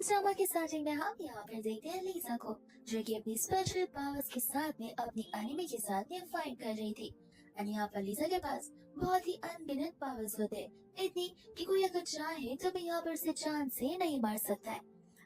Drama के starting में हम यहाँ पर देखते हैं लीसा को, जो कि अपनी स्पेशल पावर्स के साथ में अपनी एनिमी के साथ में फाइट कर रही थी। और यहाँ पर लीसा के पास बहुत ही अनगिनत पावर्स होते हैं, इतनी कि कोई अगर चाहे तो भी यहाँ पर उसे जान से नहीं मार सकता है।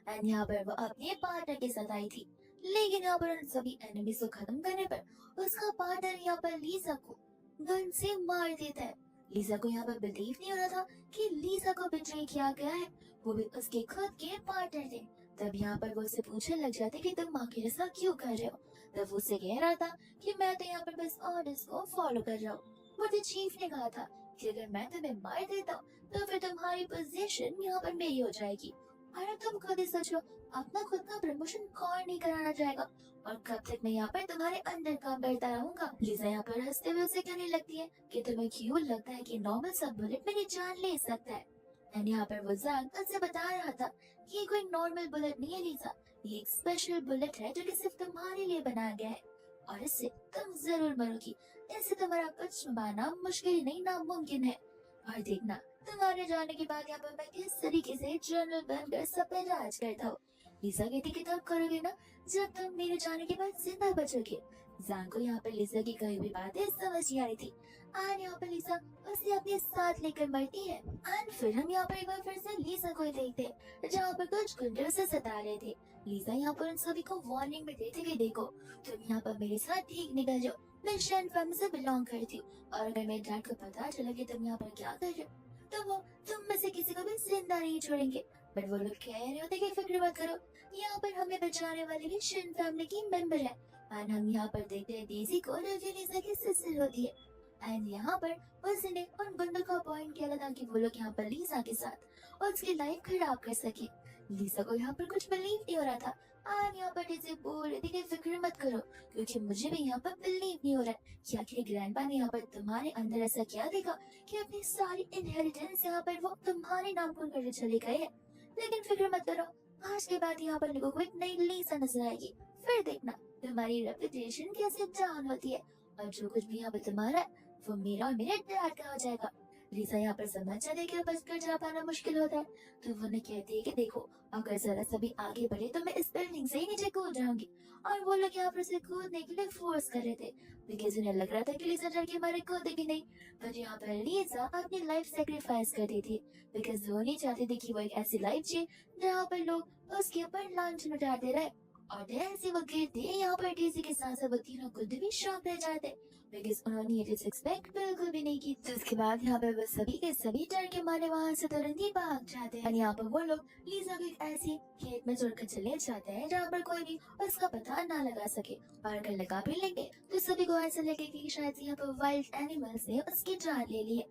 और यहाँ पर वो अपने पार्टनर के साथ आई थी, लेकिन यहाँ पर उन सभी एनिमीज को खत्म करने पर उसका पार्टनर यहाँ पर लीसा को गन से मार देता है। लीसा को यहाँ पर बिलीव नहीं हो रहा था कि लीसा को बिट्रे किया गया है, वो भी उसके खुद के पार्टनर थे। तब यहाँ पर वो उससे पूछने लग जाते कि तुम आखिर ऐसा क्यों कर रहे हो। तब वो उससे कह रहा था कि मैं तो यहाँ पर बस ऑर्डर्स को फॉलो कर रहा हूँ। मुझे चीफ ने कहा था कि अगर मैं तुम्हें मार देता हूँ तो फिर तुम्हारी पोजीशन यहाँ पर मेरी हो जाएगी। और अब तुम खुद ही सोचो, अपना खुद का प्रमोशन कौन नहीं कराना चाहेगा, और कब तक मैं यहाँ पर तुम्हारे अंदर काम करता रहूंगा। लीजा यहाँ पर हंसते हुए उसे कहने लगती है कि तुम्हें क्यों लगता है कि नॉर्मल सा बुलेट मेरी जान ले सकता है। एंड यहाँ पर वो जान उससे बता रहा था कि ये कोई नॉर्मल बुलेट नहीं है लीजा, ये एक स्पेशल बुलेट है जो कि सिर्फ तुम्हारे लिए बनाया गया है, और इससे तुम जरूर मरोगी। इससे तुम्हारा कुछ छुपाना मुश्किल ही नहीं, नामुमकिन है। और देखना, तुम्हारे जाने के बाद यहाँ पर मैं किस तरीके से जनरल बनकर सब पे राज करता हूँ। लीजा कहती कि तब करोगे ना जब तुम मेरे जाने के बाद जिंदा बचोगे। जान को यहाँ पर लीजा की कही हुई बातें समझ नहीं आ रही थी, और यहाँ पर लीजा उसे अपने साथ लेकर मरती है। एंड फिर हम यहाँ पर एक बार फिर से लीजा को देखते हैं, जहाँ पर कुछ गुंडे उसे सता रहे थे। लीजा यहाँ पर उन सभी को वार्निंग में देते हुए, देखो तुम यहाँ पर मेरे साथ ठीक निकल जाओ, मैं शैन फैमिली से बिलोंग करती हूँ, और अगर मेरे डैड को पता चला कि तुम यहाँ पर क्या कर रहे हो तो वो तुम में से किसी को भी जिंदा नहीं छोड़ेंगे। बट वो लोग कह रहे होते कि फिक्र मत करो, यहाँ पर हमें बचाने वाले भी शिन फैमिली की मेंबर है। एंड हम यहाँ पर देखते हैं डेजी को, जो कि लीजा की सिस्टर होती है। एंड यहाँ पर उसने उन गुंडों का पॉइंट किया था कि वो लोग यहाँ पर लीजा के साथ और उसकी लाइफ खराब कर सके। लीजा को यहाँ पर कुछ बिलीव नहीं हो रहा था, और यहाँ पर डेजी बोल रही थी कि फिक्र मत करो, क्योंकि मुझे भी यहाँ पर बिलीव नहीं हो रहा है कि आखिर ग्रैंडपा ने यहाँ पर तुम्हारे अंदर ऐसा क्या देखा कि अपनी सारी इनहेरिटेंस यहाँ पर वो तुम्हारे नाम पर करके चले गए हैं। लेकिन फिक्र मत करो, आज के बाद यहाँ पर लोगों को एक नई लीसा नजर आएगी, फिर देखना तुम्हारी रेपुटेशन कैसे डाउन होती है, और जो कुछ भी यहाँ पर तुम्हारा है वो मेरा और मेरे डैड का हो जाएगा। लीसा यहाँ पर समझ जाती है कि बचकर जा पाना मुश्किल होता है, तो वो उन्हें कहती है कि देखो अगर जरा सभी आगे बढ़े तो मैं इस बिल्डिंग से ही नीचे कूद जाऊंगी। और वो लोग यहाँ पर उसे कूदने के लिए फोर्स कर रहे थे, बिकॉज उन्हें लग रहा था कि लीसा डर के मारे कूदेगी नहीं। पर यहाँ पर लीसा अपनी लाइफ सेक्रीफाइस कर दी थी, बिकॉज वो नहीं चाहती थी कि वो एक ऐसी लाइफ जिए जहाँ पर लोग उसके ऊपर लांछन उठाते रहे। और जैसे वो गिरते यहाँ पर डेजी के साथ साथ वो तीनों खुद भी शॉक रह जाते, बिकॉज उन्होंने ये एक्सपेक्ट बिल्कुल भी नहीं की। तो उसके बाद यहाँ पर वो सभी के सभी डर के मारे वहाँ से तुरंत ही भाग जाते हैं। और यहाँ पर वो लोग लीजा को एक ऐसी खेत में जोड़कर चले जाते हैं जहाँ पर कोई भी उसका पता ना लगा सके, और अगर लगा भी लेंगे तो सभी को ऐसा लगे कि शायद यहाँ पर वाइल्ड एनिमल्स ने उसकी जान ले ली है।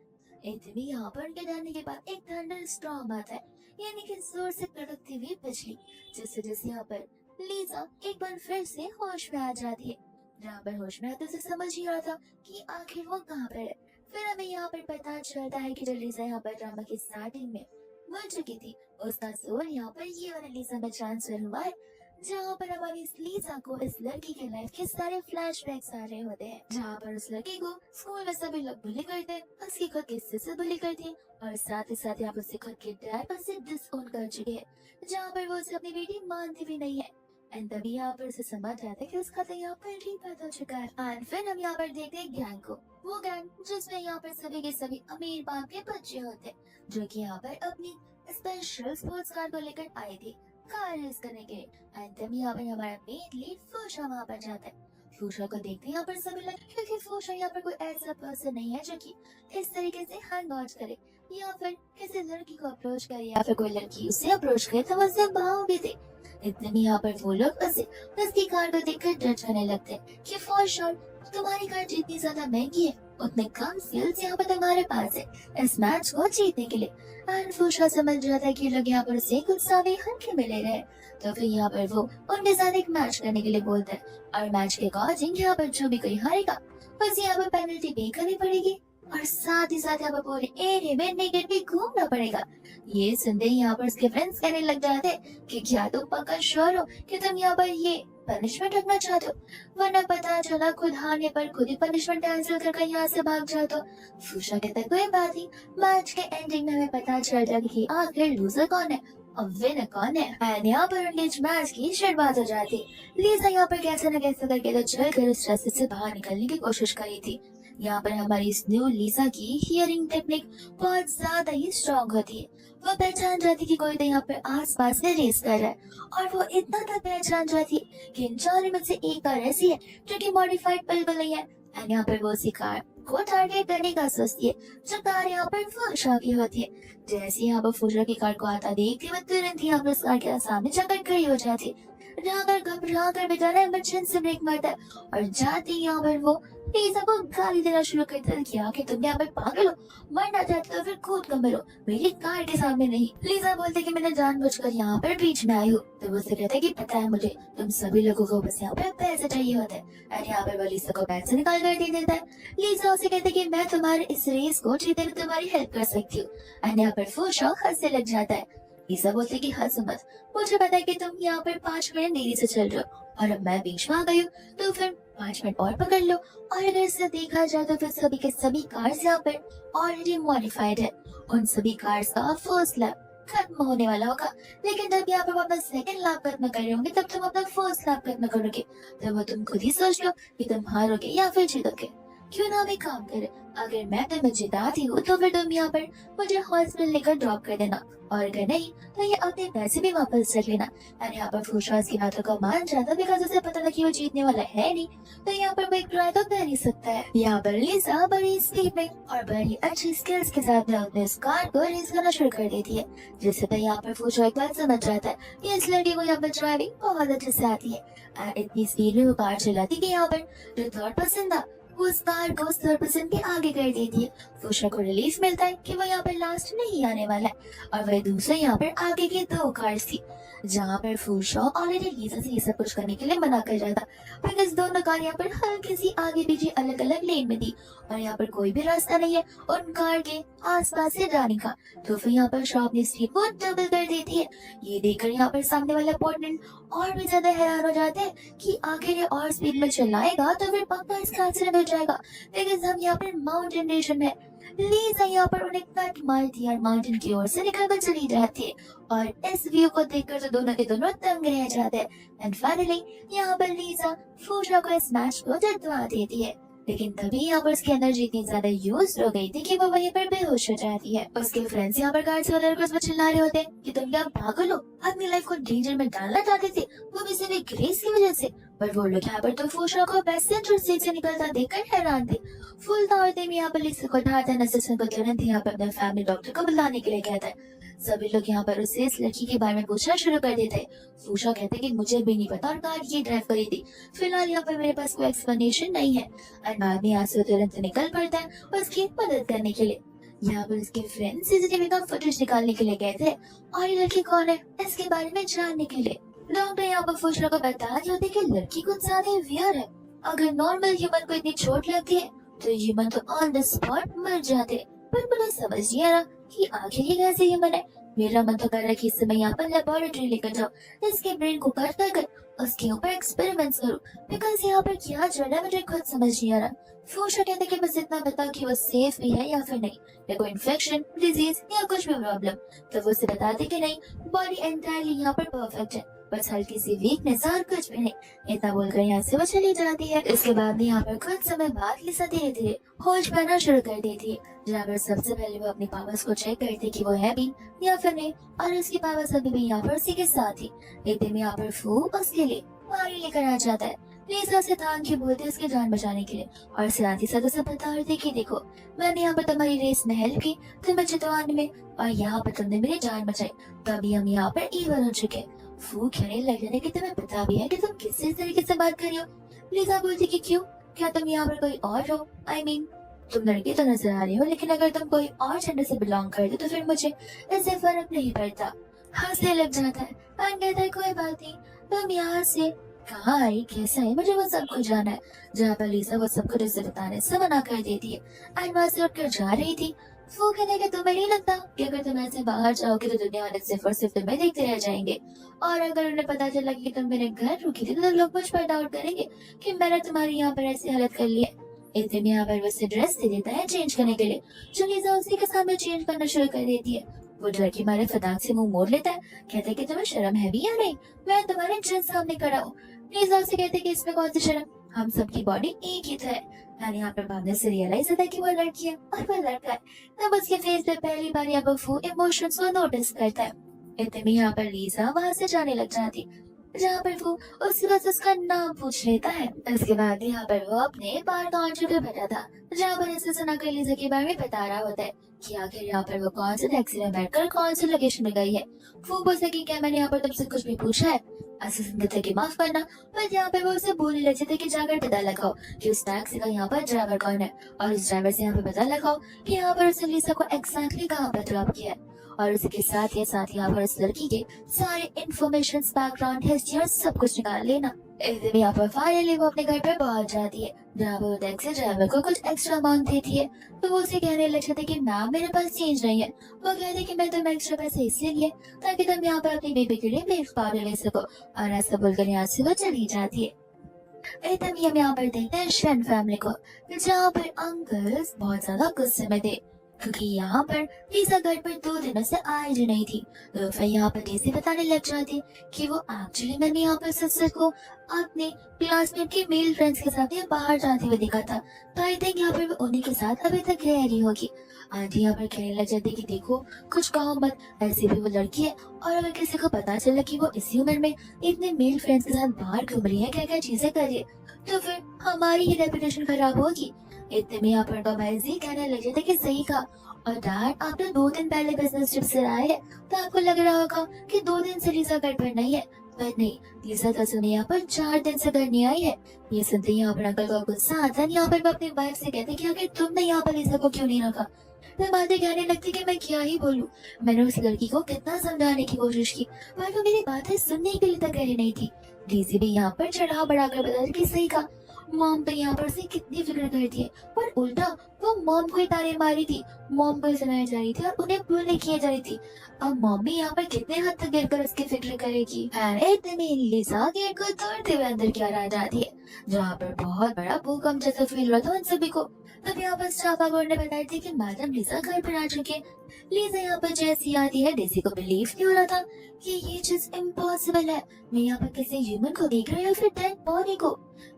इतनी यहाँ पर उनके जाने के बाद एक थंडर स्टॉर्म आता है, यानी कि जोर से कड़कती हुई बिजली, जिस वजह से यहाँ पर लीजा एक बार फिर से होश में आ जाती है। जहाँ पर होश में आते उसे समझ ही आ रहा था कि आखिर वो कहाँ पर है। फिर हमें यहाँ पर पता चलता है कि जो लीजा यहाँ पर ड्रामा की स्टार्टिंग में मर चुकी थी, उसका सोल यहाँ पर ये वाले लीजा में ट्रांसफर हुआ है, जहाँ पर हमारी इस लीजा को इस लड़की के लाइफ के सारे फ्लैशबैक्स आ रहे होते हैं, जहाँ पर उस लड़की को स्कूल में सभी लोग बुली करते हैं, उसकी खुद की सिस्टर बुली करती है, और साथ ही साथ यहाँ पर उसे खुद के डैड पर से डिसओन कर चुके हैं, जहाँ पर वो उसे अपनी बेटी मानती भी नहीं है। एंड तभी यहाँ पर उसे समझ आता है कि उसका तो यहाँ पर रीबर्थ हो चुका है। एंड फिर हम यहाँ पर देखते हैं गैंग को, वो गैंग जिसमें यहाँ पर सभी के सभी अमीर बाप के बच्चे होते हैं, जो कि यहाँ पर अपनी स्पेशल स्पोर्ट्स कार को लेकर आए थे कार रेस करने के लिए। एंड तभी यहाँ पर हमारा मेन लीड फूशा वहाँ पर जाता है। फूशा को देखते हैं यहाँ पर सभी लोग, क्योंकि फूशा यहाँ पर कोई ऐसा पर्सन नहीं है जो कि इस तरीके से हैंग आउट करे या फिर किसी लड़की को अप्रोच करे या फिर कोई लड़की उसे अप्रोच करे तो उससे भाव भी दे। इतने में यहाँ पर वो लोग उसे उसकी कार को देखकर जज करने लगते हैं कि फॉर श्योर तुम्हारी कार जितनी ज्यादा महंगी है उतने कम स्किल्स यहाँ पर तुम्हारे पास है इस मैच को जीतने के लिए। एंड फूशा समझ जाता है कि लोग यहाँ पर उसे कुछ सावे हल्के मिले रहे, तो फिर यहाँ पर वो उनके साथ एक मैच करने के लिए बोलता है, और मैच के अकॉर्डिंग यहाँ पर जो भी कोई हारेगा उसे यहाँ पर पेनल्टी पे करनी पड़ेगी, और साथ ही साथ यहाँ पर पूरे एरिया में नेकेड भी घूमना पड़ेगा। ये सुनते ही यहाँ पर उसके फ्रेंड्स कहने लग जाते कि क्या तुम पक्का श्योर हो कि तुम यहाँ पर ये पनिशमेंट रखना चाहते हो, वरना पता चला खुद हारने पर खुद ही पनिशमेंट कैंसिल करके यहाँ से भाग जाओ तो। फूशा कहता है कोई बात नहीं, मैच के एंडिंग में हमें पता चल जाएगा कि आखिर लूजर कौन है, अब विनर कौन है। एंड यहाँ पर उनके मैच की शुरुआत हो जाती। लीजा यहाँ पर कैसे न कैसे करके तो चलकर उस रास्ते से बाहर निकलने की कोशिश करी थी। यहाँ पर हमारी इस न्यू लीजा की हियरिंग टेक्निक बहुत ज्यादा ही स्ट्रॉन्ग होती है। वो पहचान जाती कि कोई तो यहाँ पर आस पास में रेस कर रहा है, और वो इतना तक पहचान जाती है कि इन चारों में से एक कार ऐसी है जो कि मॉडिफाइड बिल्कुल नहीं है। एंड यहाँ पर वो उसी कार को टारगेट करने का सोचती है जो कार यहाँ पर फुशा की होती है। जैसे यहाँ पर फुशा की कार को आता देखती वो तुरंत ही यहाँ पर उस कार के सामने जाकर खड़ी हो जाती। जाकर घबरा कर बेचारा इमरजेंसी ब्रेक मारता है, और जाते ही यहाँ पर वो लीजा को गाली देना शुरू कर देता है कि आखिर तुम यहाँ पर पागल हो, मरना चाहते हो फिर कूद कर मरो, मेरी कार के सामने नहीं। लीजा बोलते कि मैंने जानबूझकर यहाँ पर बीच में आई हूँ। तो वो उसे कहता है कि पता है मुझे, तुम सभी लोगों को बस यहाँ पे पैसे चाहिए होते हैं। और यहाँ पर वो लीजा को पैसे निकाल कर दे देता है। लीजा उसे कहते कि मैं तुम्हारे इस रेस को जीतने में तुम्हारी हेल्प कर सकती हूँ। और यहाँ पर फूशा हंसने लग जाता है। लीजा बोलती कि हंस मत, मुझे पता है कि तुम यहाँ पर 5 मिनट देरी से चल रहे हो, और अब मैं बीच में आ गई हूँ, तो फिर 5 मिनट और पकड़ लो। और अगर इसे देखा जाए तो फिर सभी के सभी कार्स यहाँ पर ऑलरेडी मॉडिफाइड है। उन सभी कार्स का फर्स्ट लैप खत्म होने वाला होगा, लेकिन जब यहाँ पर अपना सेकंड लैप खत्म कर रहे होंगे तब तुम अपना फर्स्ट लैप खत्म करोगे। तो वो तुम खुद ही सोच लो कि तुम हारोगे या फिर जीतोगे। क्यों ना भी काम करे, अगर मैं तुम्हें जिताती हूँ तो फिर तुम यहाँ पर मुझे हॉस्पिटल लेकर ड्रॉप कर देना, और अगर नहीं तो ये अपने पैसे भी वापस रख लेना। और यहाँ पर फुशवास की बातों को मान जाता, बिकॉज उसे पता था कि वो जीतने वाला है नहीं, तो यहाँ पर वो एक ट्राई तो कर ही सकता है। यहाँ पर लीजा बड़ी स्पीड में और बड़ी अच्छी स्किल्स के साथ में अपने इस कार को रेस करना शुरू कर देती है, जिससे तो यहाँ पर फुशवा एक बात समझ जाता है कि इस लड़की को यहाँ पर ड्राइविंग बहुत अच्छे से आती है। और इतनी स्पीड में वो कार चलाती कि यहाँ पर जो थर्ड पर्सन था उस कार को 30% के आगे कर देती है। फुशा को रिलीफ मिलता है कि वो यहाँ पर लास्ट नहीं आने वाला है, और वह दूसरे यहाँ पर आगे की 2 कार्स थी, जहाँ पर फुशा ऑलरेडी लीजा से ये सब कुछ करने के लिए मना कर रहा था, बिकॉज दोनों कार यहाँ पर हल्की सी आगे पीछे अलग अलग लेन में थी, और यहाँ पर कोई भी रास्ता नहीं है उन कार के आसपास से जाने का। तो फिर यहाँ पर शॉप ने स्पीड को डबल कर देती है। ये देखकर यहाँ पर सामने वाला अपोनेंट और भी ज्यादा हैरान हो जाते हैं कि आखिर ये और स्पीड में चलाएगा तो फिर पक्का इसका एक्सीडेंट हो जाएगा, लेकिन हम यहाँ पर माउंटेन रेशन में लीजा यहाँ पर उन्हें कट मारती है, माउंटेन की ओर से निकलकर चली जाती है, और इस व्यू को देखकर तो दोनों के दोनों तंग रह जाते हैं। एंड फाइनली यहाँ पर लीजा फूशा को इस मैच को जितवा देती है, लेकिन तभी यहाँ पर उसकी एनर्जी इतनी ज्यादा यूज हो गई थी कि वो वहीं पर बेहोश हो जाती है। उसके फ्रेंड्स यहाँ पर गार्ड्स वगैरह को उसमें चिल्ला रहे होते हैं कि तुम क्या पागल हो, अपनी लाइफ को डेंजर में डालना चाहते थे, वो भी सिर्फ एक ग्रेस की वजह से। पर वो लोग यहाँ पर तो फूशा को पैसेंजर सीट से निकलता देखकर हैरान थे। फुल दौड़ते में यहाँ पर लीजा को उठाता है, नर्सिस को तुरंत यहाँ पर अपने फैमिली डॉक्टर को बुलाने के लिए कहता है। सभी लोग यहाँ पर उससे इस लड़की के बारे में पूछना शुरू कर देते हैं। फूशा कहते कि मुझे भी नहीं पता और कार ये ड्राइव करी थी, फिलहाल यहाँ पर मेरे पास कोई एक्सप्लेनेशन नहीं है। और बाद में यहाँ से तुरंत निकल पड़ता है उसकी मदद करने के लिए। यहाँ पर उसके फ्रेंड सीसीटीवी का फुटेज निकालने के लिए गए थे, और ये लड़की कौन है इसके बारे में जानने के लिए। डॉक्टर यहाँ पर फुशरा को बता रहे होते कि लड़की कुछ ज्यादा वियर है, अगर नॉर्मल ह्यूमन को इतनी चोट लगती है तो ह्यूमन तो ऑन द स्पॉट मर जाते, पर मुझे समझ नहीं आ रहा कि आखिर ये कैसे ह्यूमन है। मेरा मन तो कर रहा है कि इस समय यहाँ पर लेबोरेटरी लेकर जाओ, इसके ब्रेन को कट कर उसके ऊपर एक्सपेरिमेंट्स करो, बिकॉज यहाँ पर क्या चल रहा है मुझे खुद समझ नहीं आ रहा। फूशा कहते कि बस इतना बताओ कि वो सेफ भी है या फिर नहीं, या कोई इन्फेक्शन, डिजीज या कुछ भी प्रॉब्लम। तो वो उसे बताते कि नहीं, बॉडी एंटायरली यहाँ पर परफेक्ट है, बस हल्की सी वीकनेस और कुछ भी नहीं। इतना बोलकर यहाँ से वो चली जाती है। इसके बाद यहाँ पर कुछ समय बाद लीजा धीरे धीरे होश पाना शुरू कर देती है, जहाँ पर सबसे पहले वो अपने पावर्स को चेक करती कि वो है भी या फिर नहीं, और उसकी पावर्स अभी भी यहाँ पर उसी के साथ ही। एक दिन यहाँ पर फू उसके लिए पानी लेकर आ जाता है। लीजा से थाम के बोलते उसकी जान बचाने के लिए, और साथ ही साथ उसे बता रहे थे कि देखो मैंने यहाँ पर तुम्हारी रेस में हेल्प की, तुम्हें जितवाने में, और यहाँ पर तुमने मेरी जान बचाई, तभी हम यहाँ पर इवन हो चुके। फू कहने लग जाने कि तुम्हें पता भी है कि तुम किस तरीके से बात कर रही हो। लीजा बोलती कि क्यों, क्या तुम यहाँ पर कोई और हो, I mean, तुम लड़की तो नजर आ रही हो, लेकिन अगर तुम कोई और जेंडर से बिलोंग करते तो फिर मुझे इससे फर्क नहीं पड़ता। हंसने लग जाता है और कहता है कोई बात नहीं, तुम यहाँ से कहाँ आई, कैसा है, मुझे वो सब कुछ जाना है। जहाँ पर लीजा वो सब कुछ उसे बताने से मना कर देती है, और वहाँ से उठकर जा रही थी। वो कहने कि तुम्हें नहीं लगता कि अगर तुम ऐसे बाहर जाओगे तो दुनिया वाले सिर्फ और सिर्फ तुम्हें देखते रह जाएंगे, और अगर उन्हें पता चला कि तुम मेरे घर रुकी थी तो लोग मुझ पर डाउट करेंगे कि मैंने तुम्हारी यहाँ पर ऐसी हालत कर ली है। इतने में यहाँ पर उसे ड्रेस दे देता है चेंज करने के लिए, जो लीजा उसी के सामने चेंज करना शुरू कर देती है। वो डर के मारे फटाक से मुंह मोड़ लेता है, कहते कि तुम्हें शर्म है भी या नहीं, मैं तुम्हारे जज सामने खड़ा हूँ। लीजा से कहते कि इसमें कौन सी शर्म, हम सबकी बॉडी एक ही तो है। यानी यहाँ पर बाद से रियलाइज होता है कि वो लड़की है और वो लड़का है। तब उसके फेस पे पहली बार यहाँ पर फू इमोशंस को नोटिस करता है। इतने में यहाँ पर लीजा वहां से जाने लग जाती, जहाँ पर वो उसके बाद उसका नाम पूछ लेता है। उसके बाद यहाँ पर वो अपने बार काउंटर पे बैठा था, जहाँ पर ऐसे सुना कर लीजा के बारे में बता रहा होता है कि आखिर यहाँ पर वो कौन से टैक्सी में बैठकर कौन से लोकेशन में गई है। वो बोलता कि क्या मैंने यहाँ पर तुमसे कुछ भी पूछा है। असिस्टेंट कहते कि माफ करना, पर यहाँ पर वो उसे बोलने लगे थे कि जाकर पता लगाओ कि उस टैक्सी का यहाँ पर ड्राइवर कौन है, और उस ड्राइवर से यहाँ पर पता लगाओ कि यहाँ पर उसने लीजा को एग्जैक्टली कहाँ पर ड्रॉप किया है, और उसके साथ यहाँ पर उस लड़की के सारे इन्फॉर्मेशन, बैकग्राउंड, हिस्ट्री और सब कुछ निकाल लेना। एक दिन यहाँ पर फाइनली वो अपने घर पर पहुंच जाती है, जहाँ पर वो टैक्सी ड्राइवर को कुछ एक्स्ट्रा अमाउंट देती है। तो वो उसे कहने लग जाते कि मैम मेरे पास चेंज नहीं है। वो कहते कि मैं तुम्हें एक्स्ट्रा पैसे इसलिए लिए ताकि तुम यहाँ पर अपनी बेबी के लिए मिल्क पाउडर ले सको, और ऐसा बोलकर यहाँ से वो चली जाती है। एकदम हम यहाँ पर देखते हैं शन फैमिली को, जहाँ पर अंकल्स बहुत ज्यादा गुस्से में थे क्योंकि यहाँ पर लीजा घर पर 2 दिनों से आई जी नहीं थी। तो फिर यहाँ पर डेज़ी बताने लग जाती कि वो एक्चुअली मैंने यहाँ पर सिस्टर को अपने क्लासमेट के मेल फ्रेंड्स के साथ यहाँ बाहर जाते हुए देखा था, तो आई थिंक यहाँ पर वो उन्हीं के साथ अभी तक रह रही होगी। आंटी यहाँ पर कहने लग जाती कि देखो कुछ कहो मत, ऐसे भी वो लड़की है, और अगर किसी को पता चला कि वो इसी उम्र में इतने मेल फ्रेंड्स के साथ बाहर घूम रही है, क्या क्या चीजें कर रही है, तो फिर हमारी ही रेपुटेशन खराब होगी। इतने में यहाँ पर बाबाजी कहने लगे थे कि सही कहा, और डैड आप तो 2 दिन पहले बिजनेस ट्रिप से आए हैं, तो आपको लग रहा होगा कि 2 दिन से लीजा घर पर नहीं है, पर नहीं, लीजा तो सुनिए यहाँ पर 4 दिन से घर नहीं आई है। ये सुनते ही यहाँ पर अंकल को गुस्सा आता है। यहाँ पर वो अपनी वाइफ से कहते कि आखिर तुमने यहाँ पर लीजा को क्यों नहीं रखा। तो बातें कहने लगती कि मैं क्या ही बोलूं, मैंने उस लड़की को कितना समझाने की कोशिश की, पर वो मेरी बातें सुनने के लिए तक रही नहीं थी। डीसी भी यहाँ पर चढ़ा बढ़ाकर बता रही कि सही कहा, मॉम तो यहाँ पर से कितनी फिक्र करती है, पर उल्टा वो मॉम को ही ताने मारी थी, मॉम को सुनाई जा रही थी और उन्हें बुले किए जा रही थी। अब मॉम भी यहाँ पर कितने हद तक गिरकर उसकी फिक्र करेगी। इतने लीजा गेट को तोड़ते हुए अंदर की ओर आ जाती है, जहाँ पर बहुत बड़ा भूकंप जैसा फील रहा था उन सभी को। तब यहाँ पर स्टाफा ने बताई थी कि मैडम लीजा घर पर आ चुकी है। लीजा यहाँ पर जैसी आती है, डेज़ी को बिलीव नहीं हो रहा था कि ये चीज इम्पॉसिबल है, मैं यहाँ पर किसी ह्यूमन को देख रही हूँ फिर डेड बॉडी को।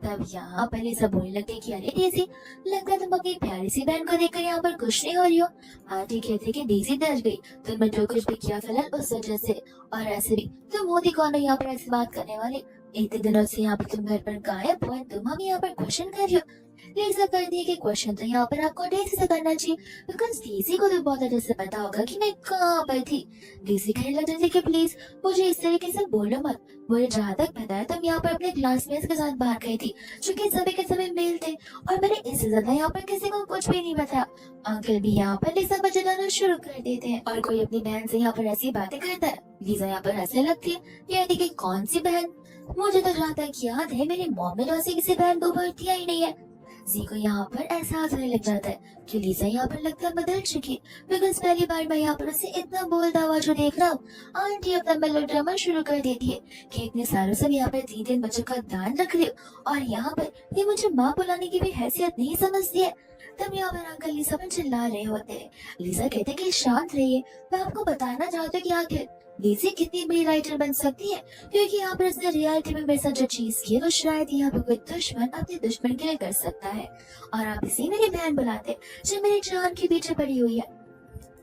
तब यहाँ पर लीजा बोलने लगती कि अरे डेज़ी, लगता तुम अपनी प्यारी सी बहन को देखकर यहाँ पर खुश नहीं हो रही हो। आंटी कहते कि डेज़ी डर गई, तुमने जो कुछ भी किया फिलहाल उस वजह से, और ऐसे भी तुम मोदी कौन हो यहाँ पर ऐसी बात करने वाले, इतने दिनों से यहाँ पर तुम घर पर गायब हो, तुम हम यहाँ पर क्वेश्चन कर रही हो। लीजा कर दिए कि क्वेश्चन तो यहाँ पर आपको डेज़ी से करना चाहिए, बिकॉज डेज़ी को तो बहुत अच्छे से पता होगा कि मैं कहाँ पर थी। डेज़ी कहने लग जाती कि प्लीज मुझे इस तरीके से बोलो मत, मुझे जहाँ तक पता है तुम यहाँ पर अपने क्लासमेट्स के साथ बाहर गई थी, जो कि सभी के सभी मेल थे, और मैंने इससे ज्यादा यहाँ पर किसी को कुछ भी नहीं बताया। अंकल भी यहाँ पर लीजा पर जलाना शुरू कर देते हैं, और कोई अपनी बहन से यहाँ पर ऐसी बातें करता है। लीजा यहाँ पर हंसने लगती है, यानी कि कौन सी बहन, मुझे तो जहाँ तक याद है मेरी मॉम ने तो ऐसी किसी बहन को भर्ती ही नहीं है। जी को यहाँ पर एहसास होने लग जाता है कि लीजा यहाँ पर लगता है बदल चुकी, बिकॉज पहली बार मैं यहाँ पर उसे इतना बोलता हुआ जो देख रहा हूँ। आंटी अपना मेलोड्रामा शुरू कर देती है कि इतने सालों से यहाँ पर 3 बच्चों का ध्यान रख रही हूँ, और यहाँ पर ये मुझे माँ बुलाने की भी हैसियत नहीं समझती है। तब यहाँ पर अंकल लीजा पर चिल्ला रहे होते हैं। लीजा कहते कि शांत रहिए, मैं आपको बताना चाहती हूँ कि आखिर लीजी कितनी बड़ी राइटर बन सकती है, क्योंकि यहाँ पर उसने रियलिटी में मेरे साथ जो चीज की है वो शायद यहाँ पर कोई दुश्मन अपने दुश्मन के लिए कर सकता है, और आप इसी मेरी बहन बुलाते जो मेरी जान के पीछे पड़ी हुई है।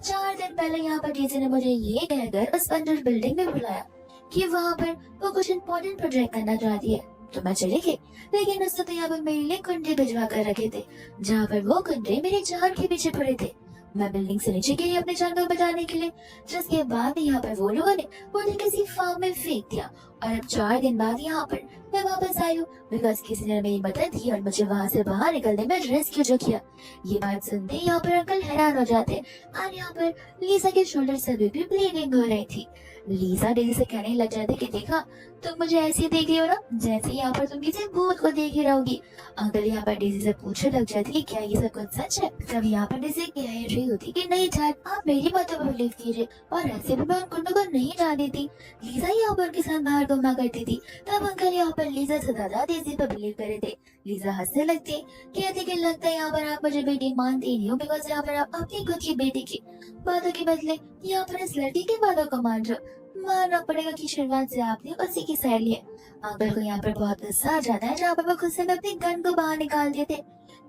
4 दिन पहले यहाँ पर डीजे ने मुझे ये कहकर उस बंजर बिल्डिंग में बुलाया कि वहाँ पर वो कुछ इम्पोर्टेंट प्रोजेक्ट करना चाहती है, तो मैं चली गई, लेकिन उसने तो यहाँ पर मेरे लिए कुंडे भिजवा कर रखे थे, जहाँ पर वो कुंडे मेरी जान के पीछे पड़े थे। मैं बिल्डिंग से नीचे गई अपने जान को बचाने के लिए, जिसके बाद यहाँ पर वो लोगों ने मुझे किसी फार्म में फेंक दिया, और अब 4 दिन बाद यहाँ पर मैं वापस आई हूँ, बिकॉज किसी ने मेरी मदद की और मुझे वहाँ से बाहर निकलने में रेस्क्यू जो किया। ये बात सुनते यहाँ पर अंकल हैरान हो जाते, और यहाँ पर लीजा के शोल्डर से अभी भी ब्लीडिंग हो रही थी। लीजा डेज़ी से कहने लग जाते कि देखा तुम मुझे ऐसे देख रही हो ना, जैसे यहाँ पर तुम किसी भूत को देख ही रहोगी। अंकल यहाँ पर डेज़ी से पूछने लग जाती कि क्या ये सब कुछ सच है। तब यहाँ पर डेज़ी कह रही होती कि नहीं डैड, आप मेरी बातों पर बिलीव कीजिए, और ऐसे भी मैं उन कुंडों को नहीं जाने दी। लीजा यहाँ पर के साथ बाहर घूमा करती थी। तब अंकल यहाँ पर लीजा से ज्यादा डेजी पर बिलीव कर रहे थे। लीजा हंसने लगती, कहती कि लगता है यहाँ पर आप मुझे बेटी मानती ही नहीं हो, बिकॉज यहाँ पर आप अपनी खुद की बेटी की बातों के बदले यहाँ पर इस लड़की की बातों को मान रहे हो। मानना पड़ेगा कि शुरुआत से आपने उसी की सहेली ली है। अंकल को यहाँ पर बहुत गुस्सा आ जाता है, जहाँ पर वो गुस्से में अपनी गन को बाहर निकाल देते।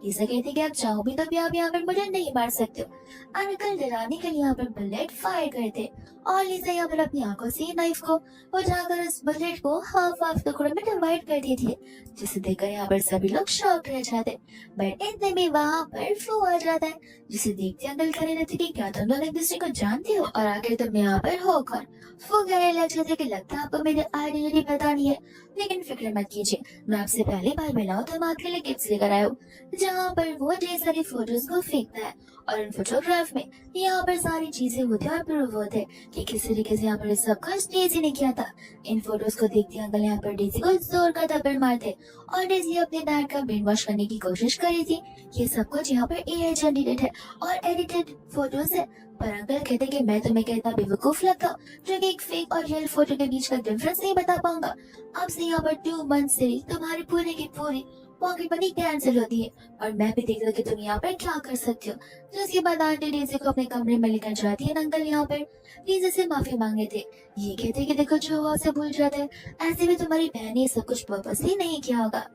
लीजा कहती कि आप चाहो भी तो भी आप यहाँ पर मुझे नहीं मार सकते हो। अंकल डराने के लिए यहाँ पर बुलेट फायर करते और लीजा यहाँ पर अपनी आंखों से नाइफ को उठाकर उस बुलेट को हाफ हाफ टुकड़ों में डिवाइड कर दी थी, जिसे देखकर यहाँ पर सभी लोग शॉक रह जाते। बट इतने में वहाँ पर फ्लो आ जाता है, जिसे देखते अंकल कहने लगते कि क्या तुम लोग एक दूसरे को जानते हो और आखिर तुम यहाँ पर हो कौन। वो कहने लग जाते कि लगता है आपको मेरी आइडेंटिटी पता नहीं है, लेकिन फिक्र मत कीजिए, मैं आपसे पहली बार मिला हूँ तो मैं आपके लिए गिफ्ट लेकर आया हूँ। जहाँ पर वो ढेर सारी फोटोज को फेंकता है और उन फोटोग्राफ में यहाँ पर सारी चीजें होती और प्रूव होते कि किस तरीके से यहाँ पर सब कुछ डेजी ने किया था। इन फोटोज को देखते अंकल यहाँ पर डेजी को जोर का थप्पड़ मारते और डेजी अपने डैड का ब्रेन वॉश करने की कोशिश कर रही थी। ये सब कुछ यहाँ पर एआई जनरेटेड है और एडिटेड फोटोज है, पर अंकल कहते कि मैं तुम्हें कहता बेवकूफ लगता जो कि एक फेक और रियल फोटो के बीच का डिफरेंस नहीं बता पाऊंगा। अब से यहाँ पर 2 मंथ से तुम्हारी पूरी की पूरी पॉकेट मनी कैंसिल होती है और मैं भी देखता कि तुम यहाँ पर क्या कर सकते हो। जिसके बाद आंटी डेजी को अपने कमरे में लेकर जाती है। अंकल यहाँ पर लीजा से माफी मांगे थे। ये कहते कि देखो जो हुआ उसे भूल जाते हैं, ऐसे भी तुम्हारी बहन ने सब कुछ पर्पस ही नहीं किया होगा।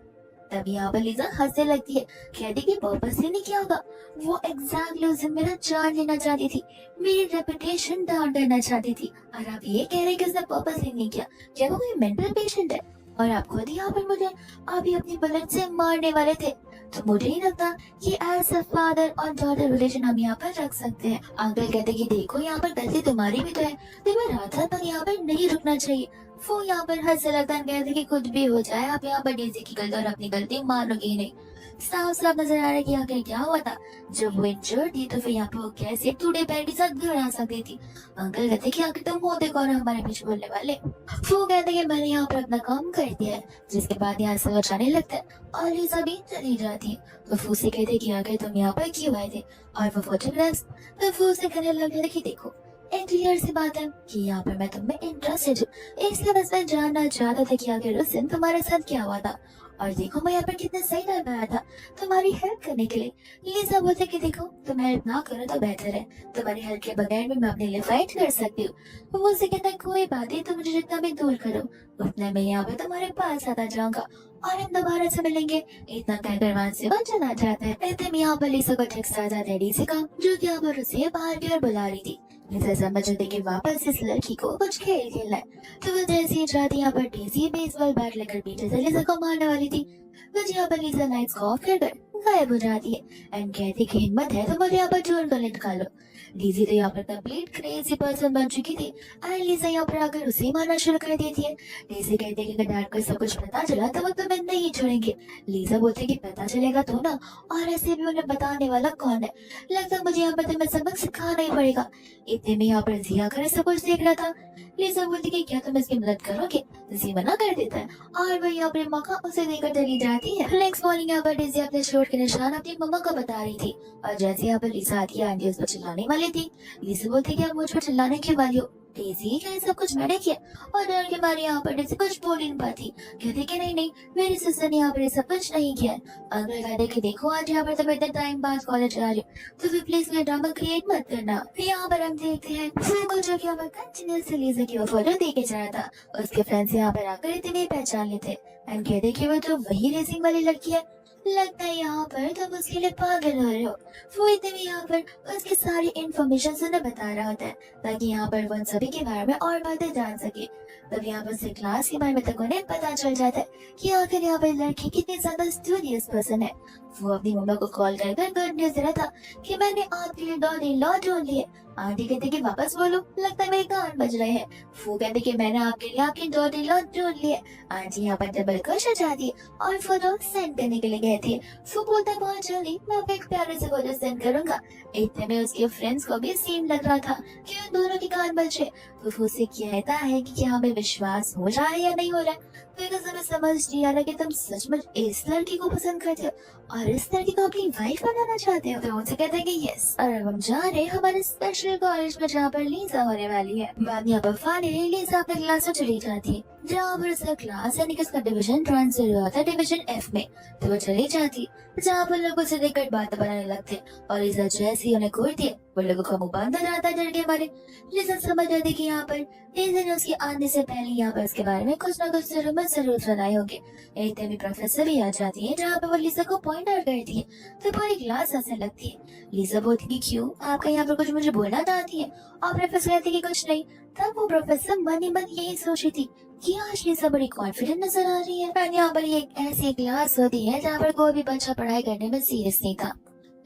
तभी यहाँ पर लीजा हंसने लगती है, कहती कि पर्पस ही नहीं किया होगा, वो एग्जैक्टली उस दिन मेरा जान लेना चाहती थी, मेरी रेपुटेशन डाउन करना चाहती थी, और आप ये कह रहे हैं कि उसने पर्पस ही नहीं किया। क्या वो कोई मेंटल पेशेंट है? और आप खुद यहाँ पर मुझे अभी अपनी बुलेट से मारने वाले थे, तो मुझे नहीं लगता कि ऐसा फादर और डॉटर रिलेशन हम यहाँ पर रख सकते हैं। अंकल कहते कि देखो यहाँ पर गलती तुम्हारी भी तो है, तुम्हें रात रात तक यहाँ पर नहीं रुकना चाहिए। वो यहाँ पर हंसने लगता है, कहते कि कुछ भी हो जाए आप यहाँ पर डेजी की गलती और अपनी गलती मानोगे ही नहीं। साफ साफ नजर आ रहा है कि आखिर क्या हुआ था। जब वो इंजर्ड थी तो फिर यहाँ पर वो कैसे टूटे पैर के साथ घर आ सकती थी। अंकल कहते कि आखिर तुम होते कौन हो हमारे बीच बोलने वाले। वो कहते कि मैंने यहाँ पर अपना काम कर दिया है, जिसके बाद यहाँ से वो जाने लगता है और लीजा भी चली जाती है। तो फूसी कहते कि आखिर तुम यहाँ पर क्यों आए थे और वो फोटोग्राफ्स। तो फूसी कहने लगे कि देखो एक क्लियर सी बात है कि यहाँ पर मैं तुम्हें इंटरेस्टेड हूँ, इसलिए बस मैं जानना चाहता था कि आखिर उस दिन तुम्हारे साथ क्या हुआ था। और देखो मैं यहाँ पर कितने सही टाइम आया था तुम्हारी हेल्प करने के लिए। लीजा बोलते कि देखो तुम हेल्प ना करो तो बेहतर है, तुम्हारी हेल्प के बगैर भी मैं अपने लिए फाइट कर सकती हूँ। वो मुझसे कहता है कोई बात नहीं, तुम मुझे जितना भी दूर करो उतना मैं यहाँ पे तुम्हारे पास आता जाऊंगा और हम दोबारा से मिलेंगे। इतना कहकर वहां से वो चला जाता है। इतने में यहाँ पर लीजा को टेक्स्ट आ जाता है डेजी का, जो कि यहाँ पर उसे बाहर की ओर बुला रही थी। लीजा समझ जाती कि वापस इस लड़की को कुछ खेल खेलना है, तो वो जैसे ही जाती यहाँ पर डेजी बेसबॉल बैट लेकर पीछे से लीजा को मारने वाली थी। वो यहाँ पर लीजा लाइट्स को ऑफ कर गायब हो जाती है एंड कहती कि हिम्मत है तो मुझे यहाँ पर जोड़ कर लटका लो। डेजी तो यहाँ पर कंप्लीट क्रेजी पर्सन बन चुकी थी एंड लीजा यहाँ पर आकर उसे मारना शुरू कर देती है। डेजी कहती है कि डैड को सब कुछ पता चला तो वो तुम्हें नहीं छोड़ेंगे। लीजा बोलती है कि पता चलेगा तो ना, और ऐसे भी उन्हें बताने वाला कौन है, लगता है मुझे यहाँ पर तुम्हें सबक सिखाना ही पड़ेगा। इतने में यहाँ पर जिया कर सब कुछ देख रहा था। लीजा बोलती कि क्या तुम इसकी मदद करोगे, जी मना कर देता है और वह यहाँ पर मौका उसे देकर चली जाती है। नेक्स्ट मॉर्निंग यहाँ पर डेजी अपने चोट के निशान अपनी मम्मा को बता रही थी और जैसे यहाँ पर लीजा आती है आंटी उस पर चिल्लाने वाली थी। लीजा बोलती कि आप मुझ पर चिल्लाने क्यों वाली हो। डेजी क्या सब कुछ मैंने किया, और डर के मारे यहाँ पर डेजी कुछ बोल नहीं पाती। कहती कि नहीं नहीं मेरी सिस्टर ने यहाँ पर सब कुछ नहीं किया। अंकल कहते कि देखो आज यहाँ पर तुम इतने टाइम बाद कॉलेज आ रही हो तो फिर प्लीज मेरा ड्रामा क्रिएट मत करना। यहाँ पर हम देखते हैं जो कि यहाँ पर कंटिन्यूसली लीजा की फोटो देखे जा रहा था। उसके फ्रेंड्स यहाँ पर आकर इतने पहचान लेते एंड कहते कि वो तो वही रेसिंग वाली लड़की है। लगता है यहाँ पर तुम उसके लिए पागल हो रहे हो। वो इतने में यहाँ पर उसकी सारी इंफॉर्मेशन उन्हें बता रहा होता है ताकि यहाँ पर वो उन सभी के बारे में और बातें जान सके। तब यहाँ पर से क्लास के बारे में तक उन्हें पता चल जाता है कि आखिर यहाँ पर लड़की कितनी ज्यादा स्टूडियस पर्सन है। वो अपनी मम्मा को कॉल कर गुड न्यूज दे रहा था कि मैंने आपके लिए डॉट इन लॉ ढूंढ लिए। आंटी कहते कि वापस बोलो, लगता है मेरे कान बज रहे हैं। वो कहते कि मैंने आपके लिए आपके डॉट इन लॉ ढूंढ लिए। आंटी यहाँ पर डबल खुश हो जाती है और फोटो सेंड करने के लिए कहती है। वो बोलता है बहुत जल्दी मैं आपको एक प्यारे से फोटो सेंड करूंगा। इतने में उसके फ्रेंड्स को भी सीन लग रहा था कि उन दोनों के कान बज रहे। तो वो उसे कहता है कि क्या हमें विश्वास हो रहा है या नहीं हो रहा है। बिकॉज हमें समझ नहीं आ रहा कि तुम सचमुच इस लड़की को पसंद करते हो और इस लड़की को अपनी वाइफ बनाना चाहते हो। तो उनसे कहते हैं कि यस, और अब हम जा रहे हैं हमारे स्पेशल कॉलेज में जहाँ पर लीजा होने वाली है। बाद में अब फाइनली लीजा अपने क्लास में चली जाती है, जहाँ पर उसका क्लास यानी कि उसका डिवीजन ट्रांसफर हुआ था डिवीजन एफ में। तो वो चली जाती, जहाँ पर लोग उसे देखकर बातें बनाने लगते और लीजा जैसे ही उन्हें घूरती है वो लोगों का मुंह बंद हो जाता है डर के मारे। लीजा समझ जाती कि यहाँ पर लीजा ने उसके आने से पहले यहाँ पर उसके बारे में कुछ ना कुछ जरूर सुनाए होंगे। एक तभी प्रोफेसर भी आ जाती है, जहाँ पर वो लीजा को पॉइंट आउट करती है तो पूरी क्लास हंसने लगती है। लीजा बोलती कि क्यों, आपका यहाँ पर कुछ मुझे बोलना चाहती है? और प्रोफेसर कहती कि कुछ नहीं। तब वो प्रोफेसर मन ही मन यही सोच रही थी कि आज लीजा बड़ी कॉन्फिडेंट नजर आ रही है। और यहाँ पर एक ऐसी क्लास होती है जहाँ पर कोई भी बच्चा पढ़ाई करने में सीरियस नहीं था,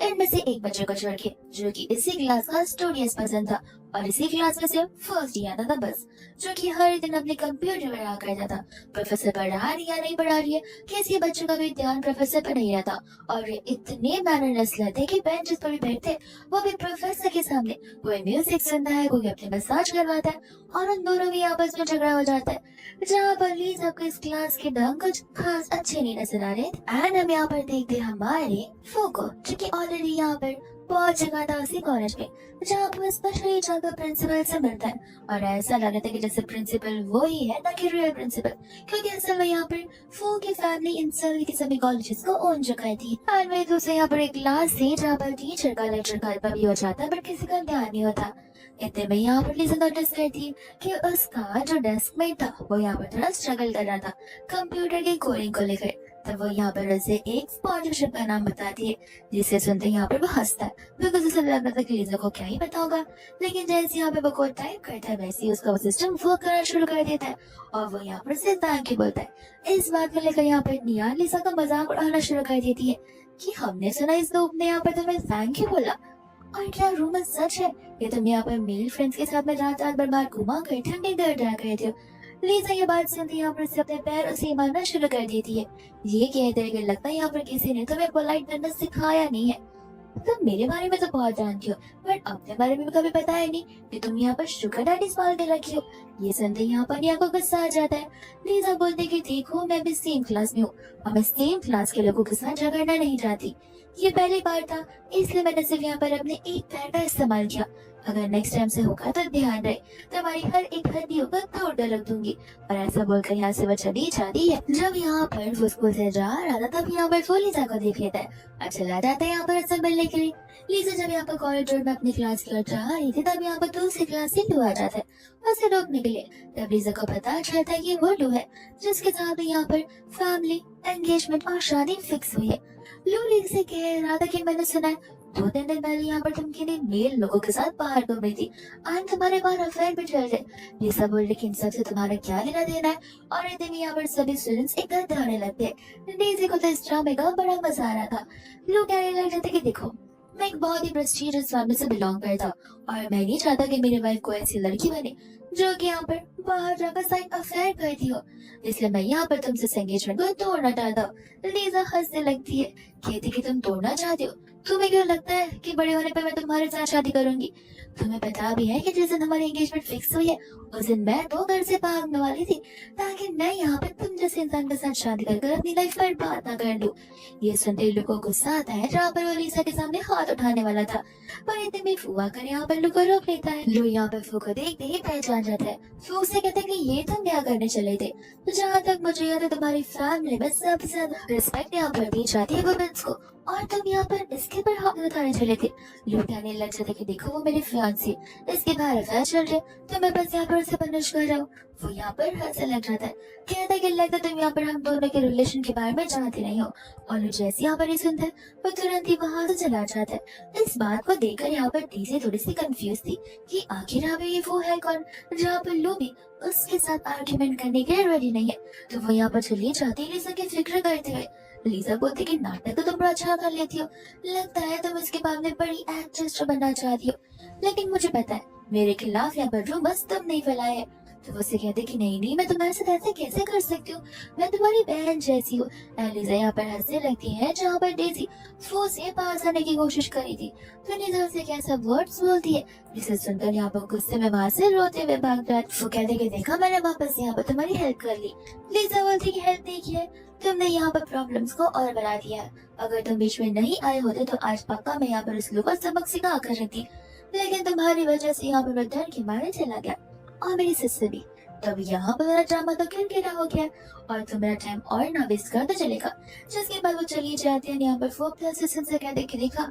इनमें से एक बच्चे को छोड़ के, जो कि इसी क्लास का स्टूडियस पर्सन था और इसी क्लास में सिर्फ फर्स्ट ही आता था बस, जो कि हर दिन अपने कंप्यूटर पर रहा करता था। प्रोफेसर पढ़ा रही या नहीं पढ़ा रही है, किसी बच्चों का भी ध्यान प्रोफेसर पर नहीं रहता और ये इतने मैनरलेस थे कि बेंचेस पर भी बैठते वो भी प्रोफेसर के सामने। कोई म्यूजिक सुनता है, कोई अपने मसाज करवाता है और उन दोनों भी आपस में झगड़ा हो जाता है, जहाँ पर लीजा को इस क्लास के ढंग कुछ खास अच्छे नहीं नजर आ रहे। एंड हम यहाँ पर देखते हमारे फूको, जो कि ऑलरेडी यहाँ पर बहुत जगह था उसी कॉलेज में, जहाँ पर स्पेशली जाकर प्रिंसिपल से मिलता है और ऐसा लग रहा था कि जैसे प्रिंसिपल वो ही है ना कि रियल प्रिंसिपल, क्योंकि असल में यहाँ पर फू की फैमिली इन सभी के सभी कॉलेजेस को ओन चुका थी। और वही दूसरे यहाँ पर एक क्लास थी जहाँ पर टीचर का लेक्चर घर भी हो जाता है बट किसी का ध्यान नहीं होता। इतने में यहाँ पर लीजा नोटिस करती है कि उसका जो डेस्कमेट था वो यहाँ पर थोड़ा स्ट्रगल कर रहा था कंप्यूटर की कोडिंग को लेकर। तब वो यहाँ पर उसे एक स्पॉन्सरशिप का नाम बताती है, जिसे सुनते यहाँ पर वो हंसता है बिकॉज उसे लग रहा था कि लीजा को क्या ही पता होगा। लेकिन जैसे यहाँ पे वो कोड टाइप करता है वैसे ही उसका वो सिस्टम वर्क करना शुरू कर देता है और वो यहाँ पर से थैंक यू बोलता है। इस बात को लेकर यहाँ पर निया लीजा का मजाक उड़ाना शुरू कर देती है कि हमने सुना इस लोग ने यहाँ पर तुम्हें थैंक यू बोला, और क्या रूमर सच है? ये तुम यहाँ पर मेल फ्रेंड्स के साथ में रात रात भर बाहर घुमा कर ठंडी कर रहा करते हो। लीजा ये बात सुनती यहाँ पर से अपने पैरों से मारना शुरू कर देती है। ये कहते हैं कि लगता है यहाँ पर किसी ने तुम्हें पोलाइट बनना सिखाया नहीं है। तुम मेरे बारे में तो बहुत जानती हो बट अपने बारे में कभी पता है नहीं कि तुम यहाँ पर शुगर डैडी पाल के रखी हो। ये सुनते यहाँ पर निया को गुस्सा आ जाता है। लीजा बोलती कि देखो मैं भी सेम क्लास में हूँ और मैं सेम क्लास के लोगों के साथ झगड़ना नहीं चाहती। ये पहली बार था इसलिए मैंने सिर्फ यहाँ पर अपने एक पैर का इस्तेमाल किया। अगर नेक्स्ट टाइम से होगा तो ध्यान रहे, तुम्हारी हर एक हड्डियों को तोड़ कर रख दूंगी। और ऐसा बोलकर यहाँ से वो चली जाती है। जब यहाँ पर वो स्कूल से जा रहा था तब यहाँ पर वो लीजा को देख लेता है और चला जाता है यहाँ पर उससे मिलने के लिए। लीजा जब यहाँ पर कॉरिडोर में अपनी क्लास की ओर जा रही थी तब यहाँ पर दूसरी क्लास से लू आ जाता है उसे रोकने के लिए। तब लीजा को पता चलता है कि वो लू है जिसके साथ यहाँ पर फैमिली एंगेजमेंट और शादी फिक्स हुई है। लू लीजा से कह रहा था कि मैंने सुना है 2-3 दिन पहले यहाँ पर तुम किन्हीं मेल लोगों के साथ बाहर घूम रही थी और तुम्हारे बाहर अफेयर भी चल रहे। लीजा बोल रही कि इन सबसे तुम्हारा क्या लेना देना है। और इतने में यहाँ पर सभी स्टूडेंट्स इकट्ठे होने लगते हैं। लीजा को तो इस ड्रामे का बड़ा मजा आ रहा था। लोग कहने लग रहे थे कि देखो मैं एक बहुत ही प्रेस्टीजियस फैमिली से बिलोंग करता और मैं नहीं चाहता कि मेरी वाइफ को ऐसी लड़की बने जो कि यहाँ पर बाहर जाकर साइड अफेयर करती हो, इसलिए मैं यहाँ पर तुमसे एंगेजमेंट को तोड़ना चाहता हूँ। लीजा हंसने लगती है, कहती कि तुम तोड़ना चाहती हो? तुम्हें क्यों लगता है कि बड़े होने पर मैं तुम्हारे साथ शादी करूंगी? तुम्हें पता भी है कि जिस दिन हमारी एंगेजमेंट फिक्स हुई है उस दिन मैं तो घर से भागने वाली थी ताकि मैं यहाँ पे तुम जैसे इंसान के साथ शादी कर अपनी लाइफ बर्बाद ना कर लूं। ये सुनते लोगों को गुस्सा आता है, जहाँ पर वो लीजा के सामने हाथ उठाने वाला था पर इतने में फुआ कर यहाँ पर लू को रोक लेता है। लू यहाँ पर फू को देखते ही पहचान जाता है। फू से कहते हैं कि ये तुम क्या करने चले थे? तो जहाँ तक मुझे याद है तुम्हारी फैमिली में सबसे ज्यादा रिस्पेक्ट यहाँ पर दी जाती है वुमेन्स को और तुम यहाँ पर इसके पर हाथ उठाने चले थे। लू कहने लग जाता कि देखो वो मेरी फियांसी, इसके बाहर अफेयर चल रहे, तो मैं बस यहाँ पर उसे पनिश कर रहा हूँ। वो यहाँ पर हंसने लग जाता है, कहता है कि लगता तुम यहाँ पर हम दोनों के रिलेशन के बारे में जानते नहीं हो। और लू जैसे यहाँ पर ही सुनता है वो तुरंत ही वहां से चला जाता है। इस बात को देखकर यहाँ पर टीचर थोड़ी सी कंफ्यूज थी कि आखिर अभी ये वो है कौन, जहाँ पर लू भी उसके साथ आर्ग्यूमेंट करने के लिए रेडी नहीं है। तो वो यहाँ पर चली जाती है लीजा की फिक्र करते हुए। लीजा बोलती कि नाटक तो तुम बड़ा अच्छा कर लेती हो, लगता है तुम इसके बाद में बड़ी एक्ट्रेस बनना चाहती हो, लेकिन मुझे पता है मेरे खिलाफ यहाँ पर रूमर्स तुम नहीं फैलाए हैं। तो वो उससे कहते कि नहीं नहीं, मैं तुम्हारे साथ ऐसे कैसे कर सकती हूँ, मैं तुम्हारी बहन जैसी हूँ। एलिजा यहाँ पर हंसने लगती है, जहाँ पर डेजी फू से पास आने की कोशिश करी थी तो लिजा से कैसा वर्ड्स बोलती है, जिसे सुनकर यहाँ पर गुस्से में वहां से रोते हुए भाग जाती। वो कहते कि देखा, मैंने वापस यहाँ पर तुम्हारी हेल्प कर ली। लिजा बोलती कि हेल्प नहीं की है, तुमने यहाँ पर प्रॉब्लम्स को और बढ़ा दिया है। अगर तुम बीच में नहीं आए होते तो आज पक्का मैं यहाँ पर उस लोग को सबक सिखा कर रखती, लेकिन तुम्हारी वजह से यहाँ पर मैं डर के मारे चला गया और मेरी सिस्टर भी। तब यहाँ पर मेरा ड्रामा तो किरकिरा हो गया और तुम मेरा टाइम और ना वेस्ट कर तो चलेगा। जिसके बाद वो चली जाती है। यहाँ पर वो अपने असिस्टेंट से कहते कि देखा,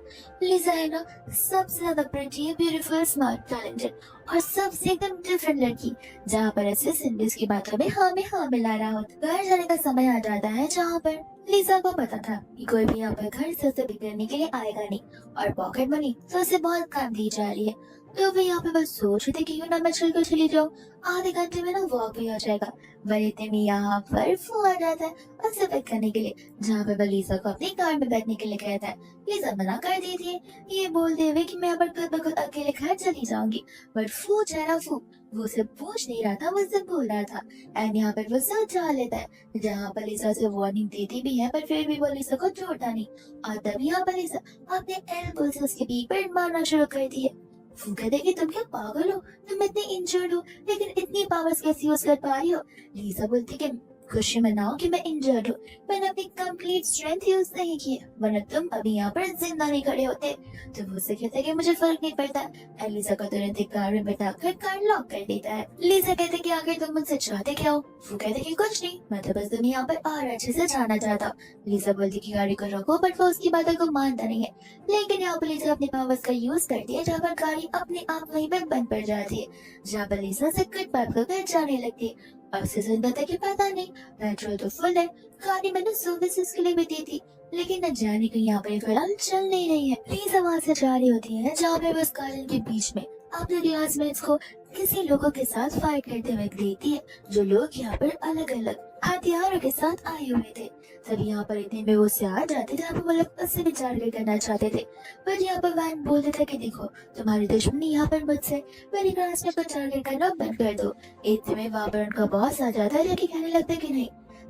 लिजा है ना सबसे ज्यादा प्रिटी, ब्यूटीफुल, स्मार्ट, टैलेंटेड और सबसे एकदम डिफरेंट लड़की। जहाँ पर असिस्टेंट इसकी बातों में हाँ मिला रहा होता। घर जाने का समय आ जाता है, जहाँ पर लिजा को पता था कि कोई भी यहाँ पर घर से उसे बिगड़ने के लिए आएगा नहीं और पॉकेट मनी तो उसे बहुत कम दी जा रही है। तो वे यहाँ पे बस सोच रहे थे कि क्यों ना मैं चलकर चली जाऊँ, आधे घंटे में ना वॉक भी हो जाएगा। वही इतने में यहाँ पर फोन आ जाता है उसे पिक करने के लिए, जहाँ पे वो लिजा को अपनी कार में बैठने के लिए कहता है। लिजा मना कर देती है, ये बोलते हुए कि मैं यहाँ पर खुद ब खुद अकेले घर चली जाऊंगी। बट फू चेहरा फू वो उसे पूछ नहीं रहा था, वो उसे बोल रहा था। एंड यहाँ पर वो सच जान लेता है, जहाँ पर लिजा से वार्निंग देती भी है पर फिर भी वो लिजा को छोड़ता नहीं। और तभी यहाँ पर लिजा अपने एल्बो से उसके पीठ पर मारना शुरू करती है। फू कहते कि तुम क्या पागल हो, तुम इतने इंजर्ड हो लेकिन इतनी पावर्स कैसे यूज कर पा रही हो। लिजा बोलती कि खुशी मनाओ कि मैं इंजर्ड हूँ, मैंने अपनी कंप्लीट स्ट्रेंथ यूज नहीं की है, वरना तुम अभी यहाँ पर जिंदा नहीं खड़े होते। तो वो उससे कहता है कि मुझे फर्क नहीं पड़ता। एलिजा को तुरंत एक कार में बैठाकर कार लॉक कर देता है। लिजा कहते कि आखिर तुम मुझसे चाहते क्या हो। वो कहते कि कुछ नहीं, मैं तो बस तुम यहाँ पर और अच्छे से जाना चाहता हूँ। लिजा बोलती कि गाड़ी को रोको, बट वो उसकी बातों को मानता नहीं है। लेकिन यहाँ पर लिजा अपने पावर्स का यूज करती है, जहाँ पर गाड़ी अपने आप वहीं पर बंद पड़ जाती है। जहाँ पर लिजा से कट पाइप को घर जाने लगती है। अब से सुनता था कि पता नहीं, पेट्रोल तो फुल है, गाड़ी मैंने सर्विसेज के लिए भी दी थी, लेकिन न जाने को यहाँ पर फिलहाल चल नहीं रही है। लिजा वहाँ से जा रही होती है, जहाँ पे बस गार्डन के बीच में अपने क्लासमेट्स को किसी लोगों के साथ फाइट करते हुए देखती है, जो लोग यहाँ पर अलग अलग हथियारों के साथ आए हुए थे। तभी यहाँ पर इतने में वो से आ जाते जहाँ पर वो लोग उससे भी टारगेट करना चाहते थे। पर यहाँ पर वैन बोलते थे कि देखो, तुम्हारी दुश्मनी यहाँ पर मुझसे, मेरी क्लास में को टारगेट करना बंद कर दो। इतने में वहाँ पर उनका बॉस आ जाता है, जो कि कहने लगता है कि नहीं,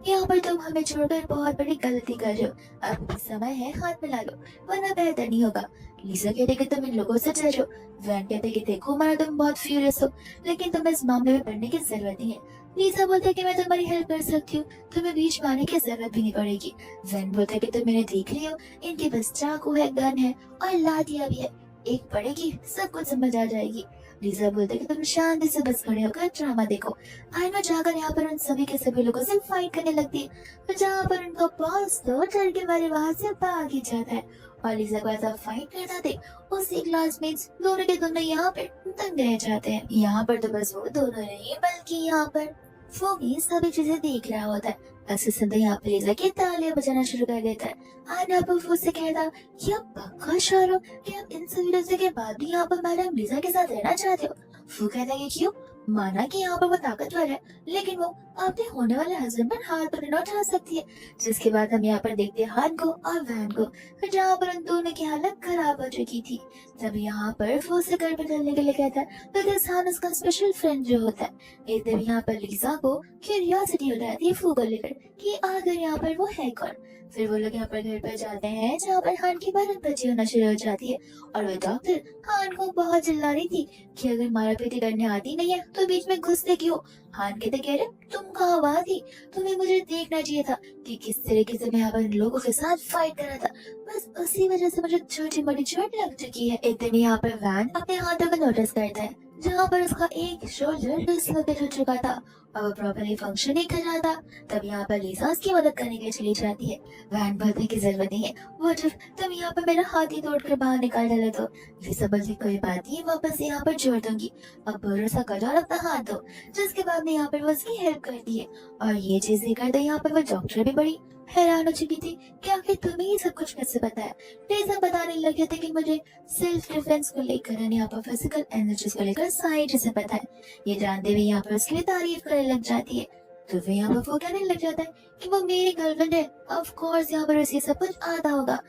यहाँ पर तुम हमें छोड़कर बहुत बड़ी गलती कर रहे हो, अब भी समय है हाथ मिला लो, वरना बेहतर नहीं होगा। लिजा कहते कि तुम इन लोगों से डर रहे हो। वैन कहते कि देखो, माना तुम बहुत फ्यूरियस हो, लेकिन तुम्हें इस मामले में पढ़ने की जरूरत नहीं है। लिजा बोलते कि मैं तुम्हारी हेल्प कर सकती हूँ, तुम्हें बीच में आने की जरूरत भी नहीं पड़ेगी। वैन बोलता कि तुम इन्हें देख रही हो, इनके पास चाकू है, गन है और लाठियां भी है, एक पड़ेगी सब कुछ समझ आ जाएगी। लिजा बोलते कि तुम शांति से बस खड़े होकर ड्रामा देखो। आयना जाकर यहाँ पर उन सभी के सभी लोगों से फाइट करने लगती है, तो जहाँ पर उनका बॉस तो डर के मारे वहां से भाग ही जाता है। और लिजा को ऐसा फाइट करता थे उसके क्लासमेट्स दोनों के दोनों यहाँ पर दंग रह जाते हैं। यहाँ पर तो बस वो दोनों नहीं, बल्कि यहाँ पर वो भी सभी चीजें देख रहा होता है। असिस्टेंट यहाँ पे लिजा की तालियां बजाना शुरू कर देता है। आना अब वो से कहता कि आप पक्का श्योर हो कि आप इन सभी चीजों के बाद भी यहाँ पर मैडम लिजा के साथ रहना चाहते हो। वो कहता है कि क्यों, माना कि यहाँ पर वो ताकतवर है, लेकिन वो अपने होने वाले हस्बैंड पर हाथ पर न उठा सकती है। जिसके बाद हम यहाँ पर देखते हैं हान को और वैन को, जहाँ पर उन दोनों की हालत खराब हो चुकी थी। तब यहाँ पर वो उसे घर बदलने के लिए कहता है, तो हान उसका स्पेशल फ्रेंड जो होता है। एकदम यहाँ पर लिजा को क्यूरियोसिटी हो जाती है फू को लेकर कि आखिर यहाँ पर वो है कौन। फिर वो लोग यहाँ पर घर पर जाते हैं, जहाँ पर हान की मरहम बची होना शुरू हो जाती है और वो डॉक्टर हान को बहुत चिल्ला रही थी कि अगर मारा पीटी करने आती नहीं है तो बीच में घुसते क्यों। हान कहते कह रहे, तुम कहाँ वहाँ थी, तुम्हें मुझे देखना चाहिए था कि किस तरीके से मैं यहाँ पर लोगों के साथ फाइट कर रहा था, बस उसी वजह से मुझे छोटी मोटी चोट लग चुकी है। इतने यहाँ पर वैन अपने हाथों को नोटिस करता है, जहाँ पर उसका एक शोल्डर डिसलोकेट हो चुका था और वो प्रॉपर्ली फंक्शन नहीं कर रहा था। तब यहाँ पर लिजा उसकी मदद करने के लिए चली जाती है। वैन बोलने की जरूरत नहीं है, वो जब तुम यहाँ पर मेरा हाथ ही तोड़कर बाहर निकाल डाले तो। लिजा बोलती कोई बात नहीं, वापस यहाँ पर जोड़ दूंगी, अब भरोसा करो और अपना हाथ दो। जिसके बाद में यहाँ पर वो उसकी हेल्प करती है और ये चीजें करते यहाँ पर वो डॉक्टर भी बड़ी हैरान हो चुकी थी कि आखिर तुम्हें ये सब कुछ कैसे पता है। लिजा बताने लगे थे कि मुझे सेल्फ डिफेंस को लेकर यानी यहाँ पर फिजिकल एनर्जीज को लेकर सारी चीजें पता है। ये जानते हुए यहाँ पर उसकी तारीफ करने लग जाती है। तो फिर यहाँ पर वो कहने लग जाता है कि वो मेरी गर्लफ्रेंड है, ऑफ कोर्स यहाँ पर उसे सब कुछ आता होगा।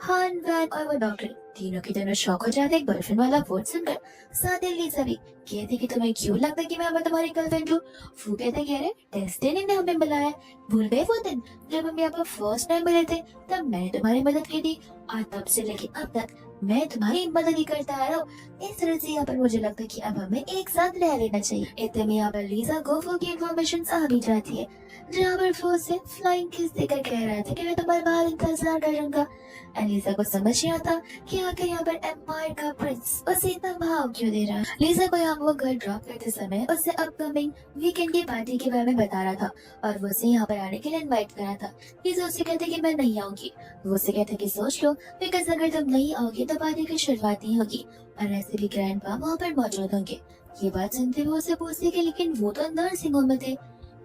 हान, वैन और वो डॉक्टर तीनों की दोनों शौक हो जाते एक बॉयफ्रेंड वाला वर्ड सुनकर। साथ ही लीजा भी कहती कि तुम्हें क्यों लगता है कि मैं अब तुम्हारी गर्लफ्रेंड हूँ। वो कहते कह रहे डेस्टिनी ने हमें बुलाया है। भूल गए वो दिन जब हम यहाँ पर फर्स्ट टाइम मिले थे, तब मैंने तुम्हारी मदद की थी और तब से लेके अब तक मैं तुम्हारी मदद ही करता आ रहा हूँ। इस तरह से यहाँ पर मुझे लगता है कि अब हमें एक साथ रह लेना चाहिए। इतने में यहाँ पर लीजा गोफो की इन्फॉर्मेशन आ भी जाती है, जहाँ पर वो उसे फ्लाइंग किस देकर कह रहा था कि मैं तुम्हारे बाहर इंतजार करूंगा। लीजा को समझ नहीं आता कि आखिर यहाँ पर एम्पायर का प्रिंस उसे इतना भाव क्यों दे रहा है। लीजा को यहाँ वो घर ड्रॉप करते समय उसे अपकमिंग वीकेंड की पार्टी के बारे में बता रहा था और वो उसे यहाँ पर आने के लिए इनवाइट करा था। लीजा उसे कहते कि मैं नहीं आऊंगी। वो उसे कहते कि सोच लो, बिकॉज अगर तुम नहीं आओगे तो पार्टी की शुरुआत नहीं होगी और ऐसे भी ग्रैंडपा वहाँ पर मौजूद होंगे। ये बात सुनते हुए उसे पूछती कि लेकिन वो तो नर्सिंग होम में थे।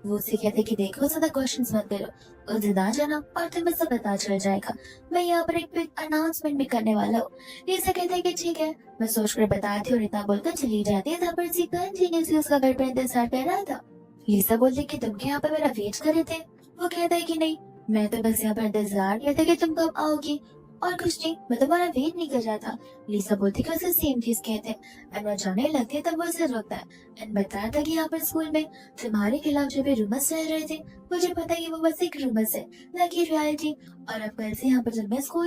वो उसे कहते कि देखो ज्यादा क्वेश्चंस मत करो, उसे ना जाना और तुम्हें सब पता चल जाएगा। मैं यहाँ पर एक बिग अनाउंसमेंट भी करने वाला हूँ। लीजा कहते हैं कि ठीक है, मैं सोच कर बताती हूँ। इतना बोलकर चली जाती है। पर सी कंटिन्यूसली उसका घर पर इंतजार कर रहा था। लीजा बोलती कि तुम क्या यहाँ पर मेरा वेट कर रहे थे। वो कहता है कि नहीं, मैं तो बस यहाँ पर इंतजार करता कि तुम कब आओगी और कुछ नहीं, मैं तुम्हारा वेट नहीं कर रहा था। लीजा बोलती कि उसे सेम चीज कहते हैं एंड वो जाने लगती है। तब वो उसे रोकता है एंड बताया था कि यहाँ पर स्कूल में तुम्हारे खिलाफ जो भी रूमर्स चल रहे थे, मुझे पता है कि वो बस एक रूमर्स है, ना कि रियलिटी। और अब कल से यहाँ पर जब मैं स्कूल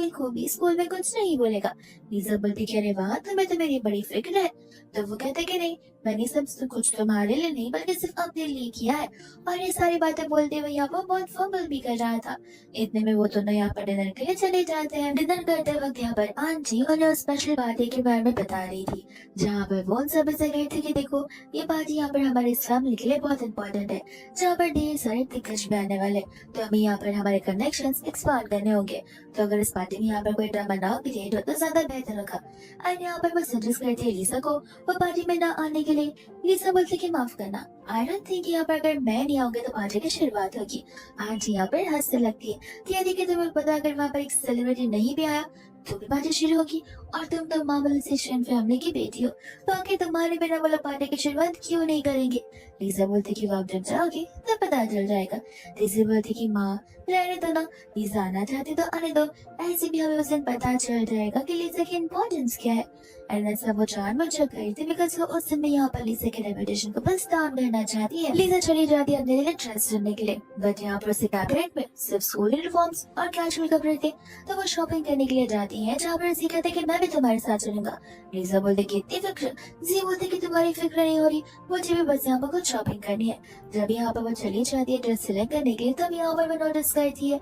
में कुछ नहीं बोलेगा। लीजा बोलती कि अरे वाह, तुम्हें तो मेरी बड़ी फिक्र है। तो वो कहते कि नहीं, मैंने सब कुछ तुम्हारे लिए नहीं बल्कि सिर्फ अपने लिए किया है। और ये सारी बातें बोलते हुए यहाँ पर बहुत फंबल भी कर रहा था। इतने में वो दोनों यहाँ पर डिनर के लिए चले जाते हैं। डिनर करते वक्त यहाँ पर आंटी उन्हें स्पेशल पार्टी के बारे में बता रही थी, जहाँ पर वो उन सभी से कही थी कि देखो, ये पार्टी यहाँ पर हमारे फैमिली के लिए बहुत इंपॉर्टेंट है, जहाँ पर ढेर सारे दिग्गज भी आने वाले, तो हमें यहाँ पर हमारे कनेक्शंस एक्सपांड करने होंगे। तो अगर इस पार्टी में यहाँ पर कोई ड्रामा ना क्रिएट हो तो ज्यादा बेहतर होगा। और यहाँ पर वो सजेस्ट करती है लीजा को वो पार्टी में ना आने के लिए। लीजा बोलती कि माफ करना, आई डोंट थिंक यहाँ पर अगर मैं नहीं आऊंगी तो पार्टी की शुरुआत होगी। आंटी यहाँ पर हंसने लगती है कि यदि कि तुम्हें पता अगर वहाँ पर एक सेलिब्रिटी नहीं भी आया तो भी पार्टी शुरू होगी, और तुम तो मामूली सी शेन फैमिली की बेटी हो, तो आखिर तुम्हारे बिना वो लोग पार्टी की शुरुआत क्यों नहीं करेंगे। लीजा बोलती कि वो आप जब जाओगे तब पता चल जाएगा। लीजा बोलती कि माँ रहने दो ना, लीजा आना चाहती तो आने दो, ऐसे भी हमें उस दिन पता चल जाएगा कि लीजा की इम्पोर्टेंस क्या है। एंड ऐसा वो जानबूझ कर गई थी बिकॉज वो उस समय यहाँ पर लीजा के रेपुटेशन को बस डाउन करना चाहती है। लीजा चली जाती है अपने लिए ड्रेस चुनने के लिए, बट यहाँ पर उसके कैबिनेट में सिर्फ स्कूल यूनिफॉर्म्स और कैजुअल कपड़े थे। तो वो शॉपिंग करने के लिए जाती है, जहाँ पर उसे कहते हैं कि मैं भी तुम्हारे साथ चलूंगा। लीजा बोलती कि इतनी फिक्र। जी बोलते कि तुम्हारी फिक्र नहीं हो रही, मुझे भी बस यहाँ पर कुछ शॉपिंग करनी है। जब यहाँ पर वो चली जाती है ड्रेस सिलेक्ट करने के लिए, तब यहाँ पर वो नोटिस करती है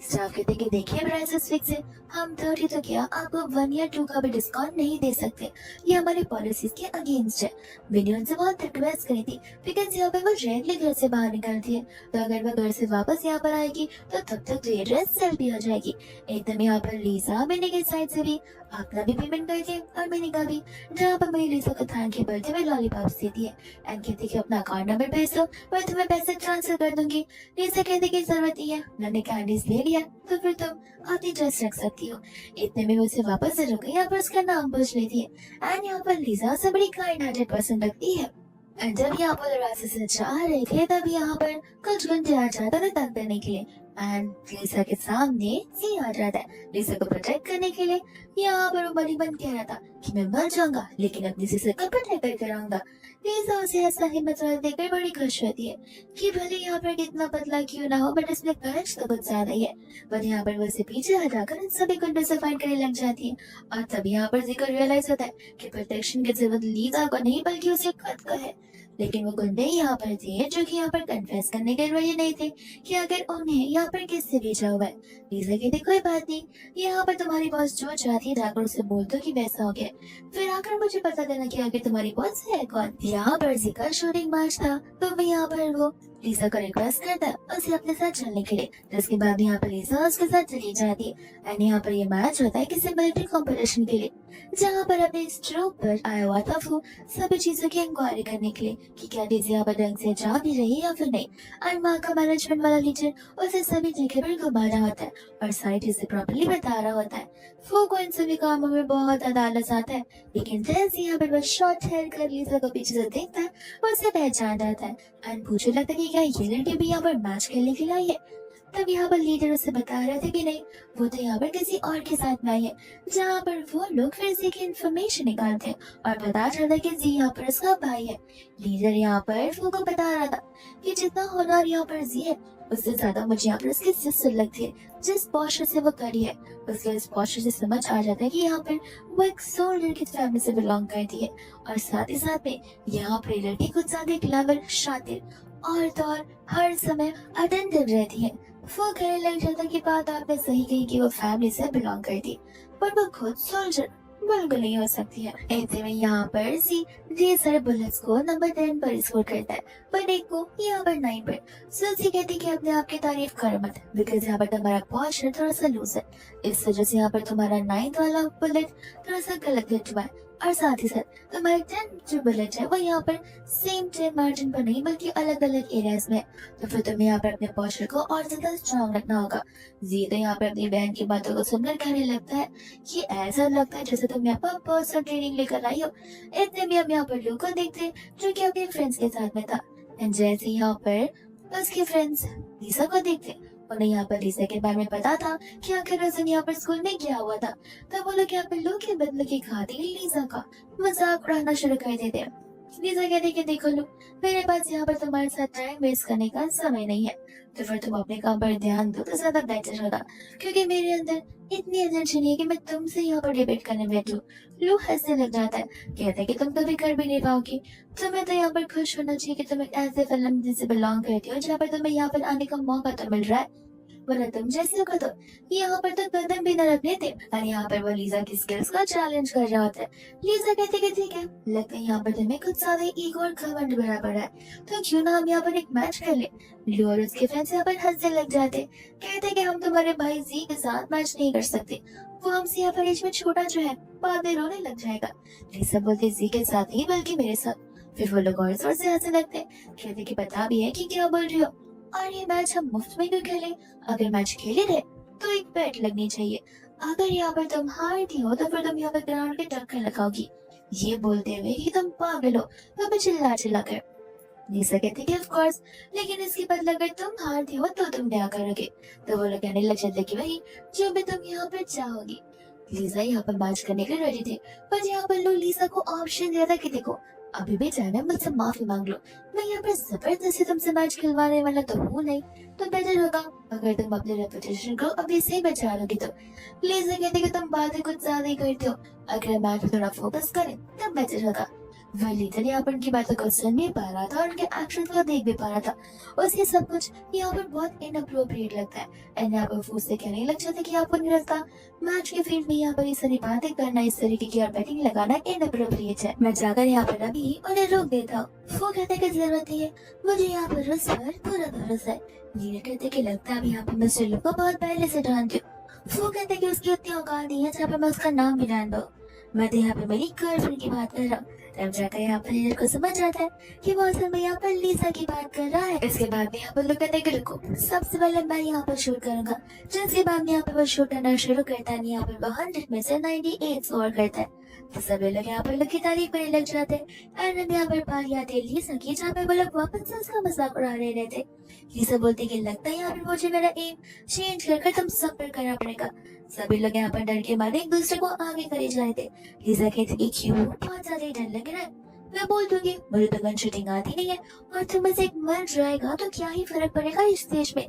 स्टाफ कहते कि देखिए प्राइसेस फिक्स है, हम 30 तो क्या आपको 1 या 2 का भी डिस्काउंट नहीं दे सकते, ये हमारी पॉलिसीज के अगेंस्ट है। मैंने उनसे बहुत रिक्वेस्ट करी थी बिकॉज यहाँ पे वो रेगुलर घर से बाहर निकलती है, तो अगर वो घर से वापस यहाँ पर आएगी तो तब तक ये ड्रेस सेल भी हो जाएगी। एकदम यहाँ पर लीजा मैंने के साइड से भी अपना भी पेमेंट करती है और मैंने का भी, जहाँ पर मेरी लीजा को थैंक यू बोलते हुए लॉलीपॉप्स देती है एंड कहती कि अपना अकाउंट नंबर भेज दो, मैं तुम्हें पैसे ट्रांसफर कर दूंगी। लीजा कहती की जरूरत नहीं है, मैंने कैंडीज ले लिया तो फिर तुम आधी ड्रेस रख सकती हो। इतने में उसे वापस से रुक गई, यहाँ पर उसका नाम पूछ लेती है एंड यहाँ पर लीजा से बड़ी काइंड हार्टेड पर्सन लगती है। एंड जब यहाँ पर रास्ते से जा रहे थे तब यहाँ पर कुछ घंटे आ जाता था तंग करने के लिए एंड लीजा के सामने सी आ जाता है लीजा को प्रोटेक्ट करने के लिए। यहाँ पर वो बड़ी बन कह रहा था कि मैं मर जाऊंगा लेकिन अपनी सिस्टर को प्रोटेक्ट करके रहूंगा। लीजा उसे ऐसा हिम्मत वाला देखकर बड़ी खुश होती है कि भले यहाँ पर कितना पतला क्यों ना हो बट इसमें करेज तो कुछ ज्यादा ही है। बट यहाँ पर वो उसे पीछे हटाकर इन सभी गुंडों से फाइट करने लग जाती है और तब यहाँ पर जिक्र रियलाइज होता है कि प्रोटेक्शन की जरूरत लीजा को नहीं बल्कि उसे खुद को है। लेकिन वो गुंडे यहाँ पर थे जो कि यहाँ पर कन्फेस करने के लिए नहीं थे कि अगर उन्हें यहाँ पर किससे भेजा हुआ है। लीजा कहती कोई बात नहीं, यहाँ पर तुम्हारी बॉस जो चाहती है जाकर उसे बोल दो कि वैसा हो गया, फिर आकर मुझे पता देना कि आगे तुम्हारी बॉस है कौन। यहाँ पर जिक्र शूटिंग मैच था तो मैं यहाँ पर वो लीजा को रिक्वेस्ट करता है उसे अपने साथ चलने के लिए, जिसके बाद यहाँ पर लीजा उसके साथ चली जाती है एंड यहाँ पर ये मैच होता है किसी मिलिट्री कॉम्पिटिशन के लिए, जहाँ पर अपने स्ट्रोक पर आया हुआ था वो सभी चीजों की इंक्वायरी करने के लिए कि क्या लीजा यहाँ पर ढंग से जा भी रही है या फिर नहीं। और वहाँ का मैनेजमेंट वाला टीचर उसे सभी जगह पर घुमा रहा होता है और सारी चीजें प्रॉपर्ली बता रहा होता है। वो को इन सभी कामों में बहुत ज्यादा आलस आता है, लेकिन जैसे यहाँ पर वो शॉर्ट हेयर कर लीजा को पीछे से देखता है वो उसे पहचान जाता है एंड पूछने लगता है कि क्या ये लड़की भी यहाँ पर मैच खेलने के लिए आई है? तब यहाँ पर लीडर उसे बता रहे थे कि नहीं, वो तो यहाँ पर किसी और के साथ में आई है। जहाँ पर वो लोग फिर से की इन्फॉर्मेशन निकालते हैं और पता चलता है कि जी यहाँ पर उसका भाई है। लीडर यहाँ पर वो को बता रहा था कि जितना होनहार यहाँ पर जी है, उससे ज्यादा मुझे यहाँ पर उसकी सिस्टर लगती है, जिस पोस्टर से वो करी है। उसके इस पोस्टर से समझ आ जाता है कि यहाँ पर वो एक सोल्जर की फैमिली से बिलोंग करती है और साथ ही साथ में यहाँ पर लड़की कुछ ज्यादा क्लेवर, शातिर और तो और हर समय अटेंटिव रहती है। वो कहने लग जाता कि बात आपने सही कही कि वो फैमिली से बिलोंग करती, पर वो खुद सोल्जर बिल्कुल नहीं हो सकती है। ऐसे में यहाँ पर सी ढेर सारे बुलेट्स को नंबर 10 पर स्कोर करता है, पर एक को यहाँ पर 9 पर। सुल्सी कहती कि अपने आप की तारीफ कर मत, बिकॉज यहाँ पर तुम्हारा पॉस्चर थोड़ा सा लूज है, इस वजह से यहाँ पर तुम्हारा 9th वाला बुलेट थोड़ा सा गलत हिट हुआ है। और साथ ही साथ तुम्हारा 10th जो बुलेट है वो यहाँ पर सेम 10 मार्जिन पर नहीं बल्कि अलग अलग एरियाज में, तो फिर तुम्हें यहाँ पर अपने पॉस्चर को और ज्यादा स्ट्रॉन्ग रखना होगा। जी तो यहाँ पर अपनी बहन की बातों को सुनकर कहने लगता है कि ऐसा लगता है जैसे तुम यहाँ पर पर्सनल ट्रेनिंग लेकर आई हो। इतने में हम यहाँ पर लू को देखते हैं जो कि अपने फ्रेंड्स के साथ में था। एंड जैसे यहाँ पर उसके फ्रेंड्स लीसा को देखते, उन्हें यहाँ पर लीसा के बारे में पता था कि आखिर उस दिन यहाँ पर स्कूल में क्या हुआ था। तब वो लोग यहाँ पर लू के बदले की खातिर लीसा का मजाक उड़ाना शुरू कर देते हैं। लीसा कहते कि देखो लू, मेरे पास यहाँ पर तुम्हारे साथ टाइम वेस्ट करने का समय नहीं है, तो फिर तुम अपने काम पर ध्यान दो तो ज्यादा बेटर होगा, क्योंकि मेरे अंदर इतनी एनर्जी नहीं है कि मैं तुमसे यहाँ पर डिबेट करने बैठूं। लू हंसने लग जाता है, कहता है कि तुम कभी कर भी नहीं पाओगी। तुम्हें तो यहाँ पर खुश होना चाहिए कि तुम एक ऐसे फिल्म से बिलोंग करती हो जहाँ पर तुम्हें यहाँ पर आने का मौका तो मिल रहा है, वरना तुम जैसे को तो यहाँ पर तो कदम भी न रखने थे। और यहाँ पर वो लीजा की स्किल्स का चैलेंज कर रहा होता है। लीजा कहती कि ठीक है, लगता है यहाँ पर तुम्हें कुछ ज्यादा ईगो और घमंड भरा पड़ा है, तो क्यों ना हम यहाँ पर एक मैच कर ले। लू और उसके फ्रेंड्स यहाँ पर हंसने लग जाते, कहते कि हम तुम्हारे भाई जी के साथ मैच नहीं कर सकते, वो हमसे यहाँ पर एज में छोटा जो है, बाद में रोने लग जाएगा। लीजा बोलती जी के साथ नहीं बल्कि मेरे साथ। फिर वो लोग और जोर से हंसने लगते, कहते कि पता भी है कि क्या बोल रही हो, और ये मैच हम मुफ्त में क्यों खेले? अगर मैच खेले रहे तो एक बेट लगनी चाहिए, अगर यहाँ पर तुम हारती हो तो फिर तुम यहाँ पर ग्राउंड के टक्कर लगाओगी। ये बोलते हुए कि तुम पागल हो, तो चिल्ला चिल्ला कर। लीसा कहती कि ऑफ कोर्स, लेकिन इसके बदले अगर तुम हारती हो तो तुम क्या करोगे? तो वो लोग कहने लग जाते कि वही जो भी तुम यहाँ पर चाहोगी। लीसा यहाँ पर मैच करने के लिए रेडी थे, पर यहाँ पर लोग लीसा को ऑप्शन दिया था कि देखो अभी भी जाना, मुझसे माफी मांग लो, मैं यहाँ पर जबरदस्ती तुमसे मैच खिलवाने वाला तो हूँ नहीं, तो बेटर होगा अगर तुम अपने रेपुटेशन को अभी से बचा लोगी। तो लीजा कहते कि तुम बातें कुछ ज्यादा ही करते हो, अगर मैच पे थोड़ा फोकस करें तब बेटर होगा। वह लीडर यहाँ पर उनकी बातों को सुन भी पा रहा था और उनके एक्शन को देख भी पा रहा था। उसके सब कुछ यहाँ पर बहुत इनअप्रोप्रिएट लगता है। एंड यहाँ पर फूस से कहने लग जाते कि आपको नहीं लगता मैच के फील्ड में यहाँ पर ये सारी बातें करना, इस तरीके की और बैटिंग लगाना इनअप्रोप्रिएट है। मैं जाकर यहाँ पर अभी उन्हें रोक देता हूँ। वो कहते कि जरूरत नहीं है, मुझे यहाँ पर उस पर पूरा भरोसा है। लीडर कहते कि लगता है अभी यहाँ पर मिस्टर लू को बहुत पहले से जानती हूँ। वो कहते कि उसकी उतनी औकात नहीं है जहाँ पर मैं उसका नाम भी जान दूँ। मैं तो यहाँ पे मेरी गर्लफ्रेंड की बात कर रहा हूँ। तब जाकर यहाँ पर लीडर को समझ आता है कि वो असल में यहाँ पर लीसा की बात कर रहा है। इसके बाद में यहाँ पर लोग कहते हैं कि रुको, सबसे पहले मैं यहाँ पर शूट करूंगा। जिसके बाद में यहाँ पर वो शूट करना शुरू करता है, यहाँ पर वो 100 में से 98 स्कोर करता है। तो सभी लोग यहाँ पर लोग की तारीफ करने लग जाते हैं। एंड यहाँ पर बारी आती है लीसा की, जहाँ पे वो लोग वापस से उसका मजाक उड़ा रहे रहते। लीसा बोलती कि लगता है यहाँ पर मुझे मेरा एम चेंज कर तुम सब पर करना पड़ेगा। सभी लोग यहाँ पर डर के मारे एक दूसरे को आगे करे जा रहे थे। लीजा कहती कि क्यों, बहुत ज्यादा डर लग रहा है। मैं बोल दूंगी मुझे तो गन शूटिंग आती नहीं है, और तुम में से एक मर जाएगा तो क्या ही फर्क पड़ेगा इस देश में।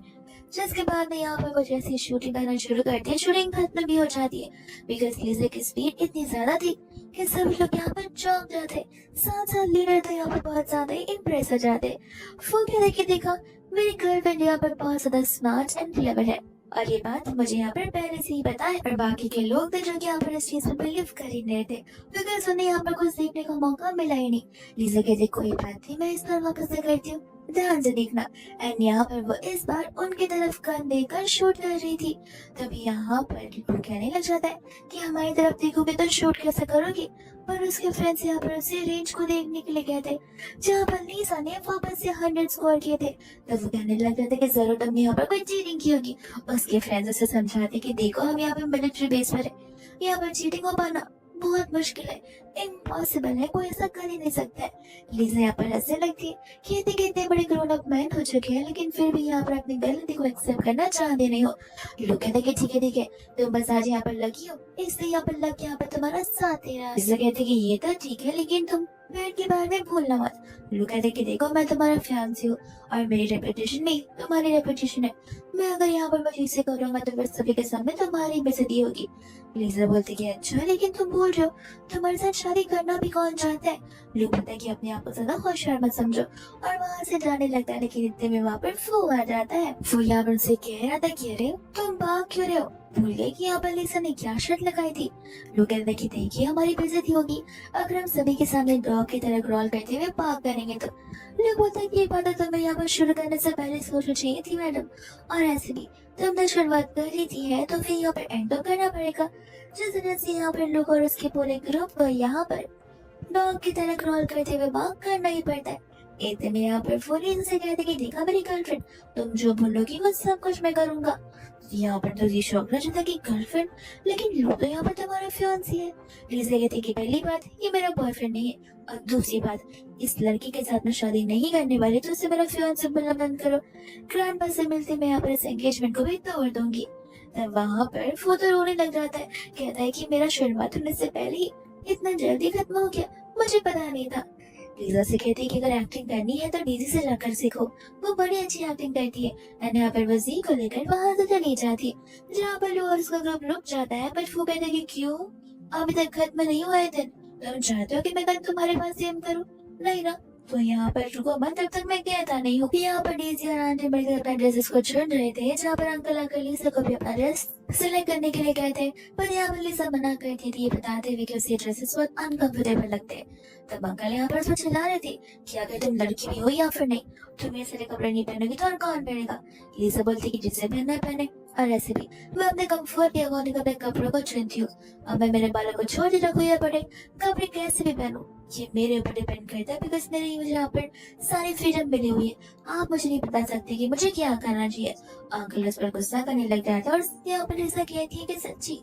जिसके बाद में यहाँ पर कुछ ऐसी शूटिंग करना शुरू करती है, शूटिंग खत्म भी हो जाती है, बिकॉज लीजा की स्पीड इतनी ज्यादा थी कि सभी लोग यहाँ पर चौंक जाते। साथ साथ लीडर तो यहाँ पर बहुत ज्यादा इम्प्रेस हो जाते। वो कहते कि देखा, मेरी गर्लफ्रेंड यहाँ पर बहुत ज्यादा स्मार्ट एंड क्लेवर है, और ये बात मुझे यहाँ पर पहले से ही पता है। और बाकी के लोग थे जो कि यहाँ पर इस चीज में बिलीव कर ही नहीं थे, बिकॉज उन्हें यहाँ पर कुछ देखने का मौका मिला ही नहीं। लीजा कहती कोई बात नहीं, मैं इस पर वापस से करती हूँ, ध्यान से देखना। एंड यहाँ पर वो इस बार उनकी तरफ गन देकर शूट कर रही थी। तभी यहाँ पर कहने लग जाता है कि हमारी तरफ देखोगे तो शूट कैसे करोगी। पर उसके फ्रेंड्स यहाँ पर उसे रेंज को देखने के लिए कहते, जहाँ पर लीसा ने वापस से 100 स्कोर किए थे। तब वो कहने लग जाते कि जरूर तुमने यहाँ पर कोई चीटिंग की होगी। उसके फ्रेंड्स उसे समझाते कि देखो हम यहाँ पर मिलिट्री बेस पर है, यहाँ पर चीटिंग हो पाना बहुत मुश्किल है, इम्पॉसिबल है, कोई ऐसा कर ही नहीं सकता है। लीजा यहाँ पर हंसने लगती है, कहती कि इतने बड़े ग्रोन अप मैन हो चुके हैं लेकिन फिर भी यहाँ पर अपनी गलती को एक्सेप्ट करना चाहते नहीं हो। लोग कहते कि ठीक है, तुम बस आज यहाँ पर लकी हो, इसलिए यहाँ पर लक यहाँ पर तुम्हारा साथ दे रहा है। लीजा कहती कि ये तो ठीक है लेकिन तुम बैंड के बारे में भूलना मत। लोग कहते कि देखो मैं तुम्हारा फियांसी हूँ और मेरी रेपुटेशन नहीं तुम्हारी रेपुटेशन है। मैं अगर यहाँ पर मजीद से करूँगा तो फिर सभी के सामने तुम्हारी बेइज्जती होगी। लीजा बोलती कि अच्छा लेकिन तुम भूल रहे हो तुम्हारे साथ शादी करना भी कौन चाहता है। लोग कहते हैं कि अपने आप को ज्यादा होशियार मत समझो और वहाँ से जाने लगता है। लेकिन इतने में वहाँ पर फू आ जाता है। फू यहाँ पर उनसे कह रहा था कि अरे तुम भाग क्यों रहे हो, भूल गए कि यहाँ पर लीजा ने क्या शर्त लगाई थी। लोग कहते हैं कि देखिए हमारी बेइज्जती होगी अगर हम सभी के सामने डॉग की तरह क्रॉल करते हुए भाग करेंगे तो। लोग बोलते हैं कि ये बात तो तुम्हें यहाँ पर शुरू करने से पहले सोचनी चाहिए थी मैडम, और ऐसे भी तुमने शुरुआत कर ली थी है तो फिर यहाँ पर एंड तो करना पड़ेगा। जिस तरह से यहाँ पर लोग और उसके पूरे ग्रुप को यहाँ पर डॉग की तरह क्रॉल करते हुए भाग करना ही पड़ता है। इतने में यहाँ पर फुली से कहते कि देखा मेरी गर्लफ्रेंड, तुम जो बोलोगी वो सब कुछ मैं करूंगा। यहाँ पर तो ये शौक रहा था कि गर्लफ्रेंड, लेकिन लो तो यहाँ पर तुम्हारा फियांसी है। लीजा कहती कि पहली बात ये मेरा बॉयफ्रेंड नहीं है और दूसरी बात इस लड़की के साथ मैं शादी नहीं करने वाली तो उसे मेरा फियांसी बोलना बंद करो। ग्रैंडपा से मिलते मैं यहाँ पर इस एंगेजमेंट को भी तोड़ दूंगी। तब वहाँ पर वो तो रोने लग जाता है, कहता है कि मेरा शुरुआत होने से पहले ही इतना जल्दी खत्म हो गया, मुझे पता नहीं था। लीजा से कहती है कि अगर एक्टिंग करनी है तो डीजी से जाकर सीखो, वो बड़ी अच्छी एक्टिंग करती है। एंड यहाँ पर वो जी को लेकर वहाँ से चली जाती है जहाँ पर वो और उसका ग्रुप रुक जाता है। पर वो कहते हैं कि क्यों अभी तक खत्म नहीं हुआ है दिन, तुम चाहते हो कि मैं कल तुम्हारे पास सेम करूँ? नहीं ना, तो यहाँ पर रुको मत, तब तक मैं कहता नहीं हूँ। यहाँ पर डेजी और आंटी मिलकर अपना ड्रेसेस को चुन रहे थे जहाँ पर अंकल आकर लीजा को भी अपना ड्रेस सिलेक्ट करने के लिए गए थे। पर यहाँ पर लीजा मना करती थी, ये बताते हुए कि उसे ड्रेसेस बहुत अनकंफर्टेबल लगते हैं। तब अंकल यहाँ पर सोच चिल्ला रहे थे कि अगर तुम लड़की भी हो या फिर नहीं, तुम ये सारे कपड़े नहीं पहनोगी तो और कौन पहनेगा। लीजा बोलती कि जिसे पहनना है पहने, और ऐसे भी मैं अपने कंफर्ट के अकॉर्डिंग अपने कपड़ों को चुनती हूँ। अब मैं मेरे बालों को छोटे रखूँ या बड़े, कपड़े कैसे भी पहनूं ये मेरे ऊपर डिपेंड करता है, बिकॉज मेरे मुझे यहाँ पर सारी फ्रीडम मिली हुई है। आप मुझे नहीं बता सकते कि मुझे क्या करना चाहिए। अंकल उस पर गुस्सा करने लग जाता है और यहाँ पर ऐसा कहती है कि सच्ची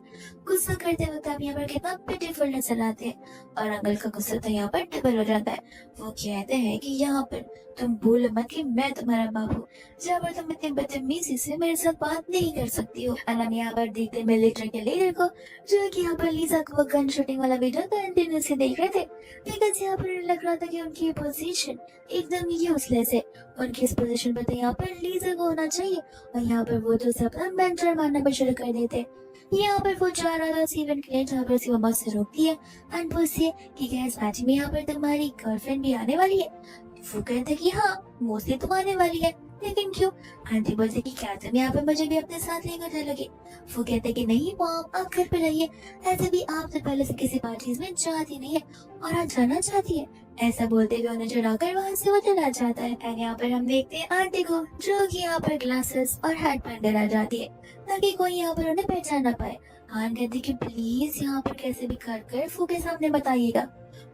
गुस्सा करते वक्त आप यहाँ पर कितना ब्यूटीफुल नजर आते हैं। और अंकल का गुस्सा तो यहाँ पर डबल हो जाता है। वो कहते हैं कि यहाँ पर तुम भूल मत कि मैं तुम्हारा बाप हूँ, जहाँ पर तुम इतनी बदतमीजी से मेरे साथ बात नहीं कर सकती हो। और हम यहाँ पर देखते मिलिट्री के लीडर को जो कि यहाँ पर लीजा को गन शूटिंग वाला वीडियो कंटिन्यूसली देख रहे थे, बिकॉज यहाँ पर लग रहा था कि उनकी पोजीशन एकदम यूजलेस है। उनकी इस पोजीशन पर तो यहाँ पर लीजा को होना चाहिए और यहाँ पर वो तो अपना मेंटर मानना भी शुरू कर देते। यहाँ पर वो जा रहा था इवेंट के लिए जहाँ पर उसकी मम्मा से रोकती है एंड पूछती है कि क्या इस पार्टी में यहाँ पर तुम्हारी गर्लफ्रेंड भी आने वाली है। वो कहते कि हाँ मोस्टली तो आने वाली है, लेकिन क्यों। आंटी बोलते कि क्या तुम यहाँ पे मुझे भी अपने साथ लेकर चलोगे। वो कहते कि नहीं मॉम आप घर पे रहिए, ऐसे भी आप तो पहले से किसी पार्टीज में जाती नहीं है और आज जाना चाहती है। ऐसा बोलते हुए उन्हें चढ़ाकर वहाँ से वो चला जाता है। एंड यहाँ पर हम देखते हैं आंटी को जो कि यहाँ पर ग्लासेस और हेड बैंड आ जाती है ताकि कोई यहाँ पर उन्हें पहचान ना पाए। आन कहती कि प्लीज यहाँ पर कैसे भी कर फू के सामने बताइएगा,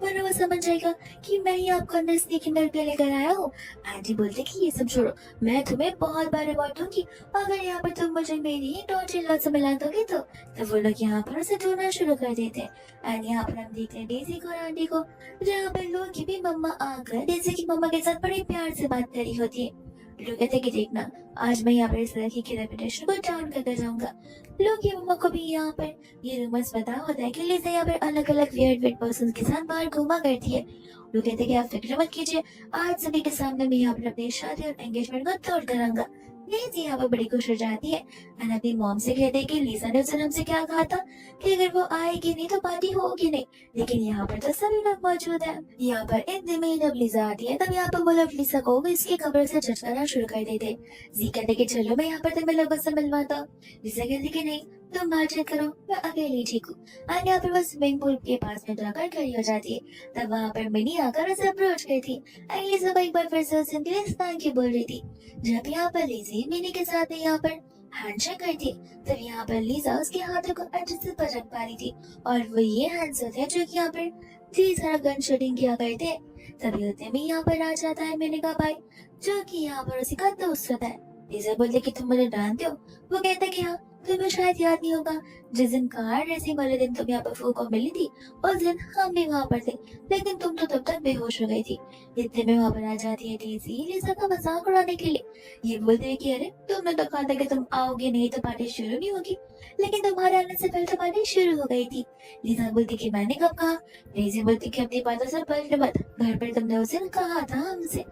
वरना वो समझ जाएगा कि मैं ही आपको अंदर स्नीकिंग करके लेकर आया हूँ। आंटी बोलते कि ये सब छोड़ो, मैं तुम्हें बहुत बार अवॉइड दूंगी अगर यहाँ पर तुम मुझे मेरी डॉट इन लॉ से मिला दोगे तो। वो लोग यहाँ पर उसे ढूंढना शुरू कर देते हैं। एंड यहाँ पर हम देखते हैं डेजी को और आंटी को जहाँ पर लोग की भी मम्मा आकर डेजी की मम्मा के साथ बड़े प्यार से बात करी होती है। लोग कहते कि देखना आज मैं यहाँ पर इस लड़की की रेपुटेशन को डाउन करके जाऊंगा। लोग की मम्मा को भी यहाँ पर ये रूमर्स पता होता है कि लीजा यहाँ पर अलग अलग वियर्ड पर्सन के साथ बाहर घूमा करती है। लोग कहते कि आप फिक्र मत कीजिए, आज सभी के सामने मैं यहाँ पर अपनी शादी और एंगेजमेंट को तोड़ कर आऊंगा। लीजा यहाँ पर बड़ी खुश हो जाती है और अपनी मॉम से कहते हैं कि लीजा ने उस हमसे क्या कहा था कि अगर वो आएगी नहीं तो पार्टी होगी नहीं, लेकिन यहाँ पर तो सभी लोग मौजूद हैं। यहाँ पर इतने में जब लीजा आती है तब यहाँ पर वो लोग लीजा को इसकी कब्र से जज करना शुरू कर देते। जी कहते कि चलो मैं यहाँ पर तुम्हें लोगों से मिलवाता हूँ। लीजा कहती कि नहीं तुम बातचीत करो, मैं अकेली ठीक हूँ। और यहाँ पर वो स्विमिंग पूल के पास में जाकर खड़ी हो जाती है। तब वहाँ पर मिनी आकर उसे अप्रोच करती है। लीजा को एक बार फिर से उसे थैंक यू बोल रही थी। जब यहाँ पर लीजी मिनी के साथ यहाँ पर हैंडशेक करती तब यहाँ पर लीजा उसके हाथों को अच्छे से पकड़ पा रही थी और वो ये हैंड्स होते हैं जो कि यहाँ पर जी सारा गन शूटिंग किया करते हैं। तभी होते में यहाँ पर आ जाता है मिनी का भाई जो कि यहाँ पर उसी का दोस्त होता है। लीजा बोलते कि तुम मुझे जानते हो। वो कहता कि हाँ तुम्हें शायद याद नहीं होगा, जिस दिन कार रेसिंग वाले दिन तुम यहाँ पर फू को मिली थी, उस दिन हम भी वहाँ पर थे, लेकिन तुम तो तब तक बेहोश हो गई थी। इतने में वहाँ पर आ जाती है डेज़ी लिसा का मजाक उड़ाने के लिए। ये बोलते हैं कि अरे तुमने तो कहा था कि तुम आओगे नहीं तो पार्टी शुरू नहीं होगी, लेकिन तुम्हारे आने से पहले तो पार्टी शुरू हो गई थी। लिसा बोलती कि मैंने कब कहा। डेज़ी बोलती कि अपनी बातों से पलट मत, घर पर तुमने उस दिन कहा था हमसे।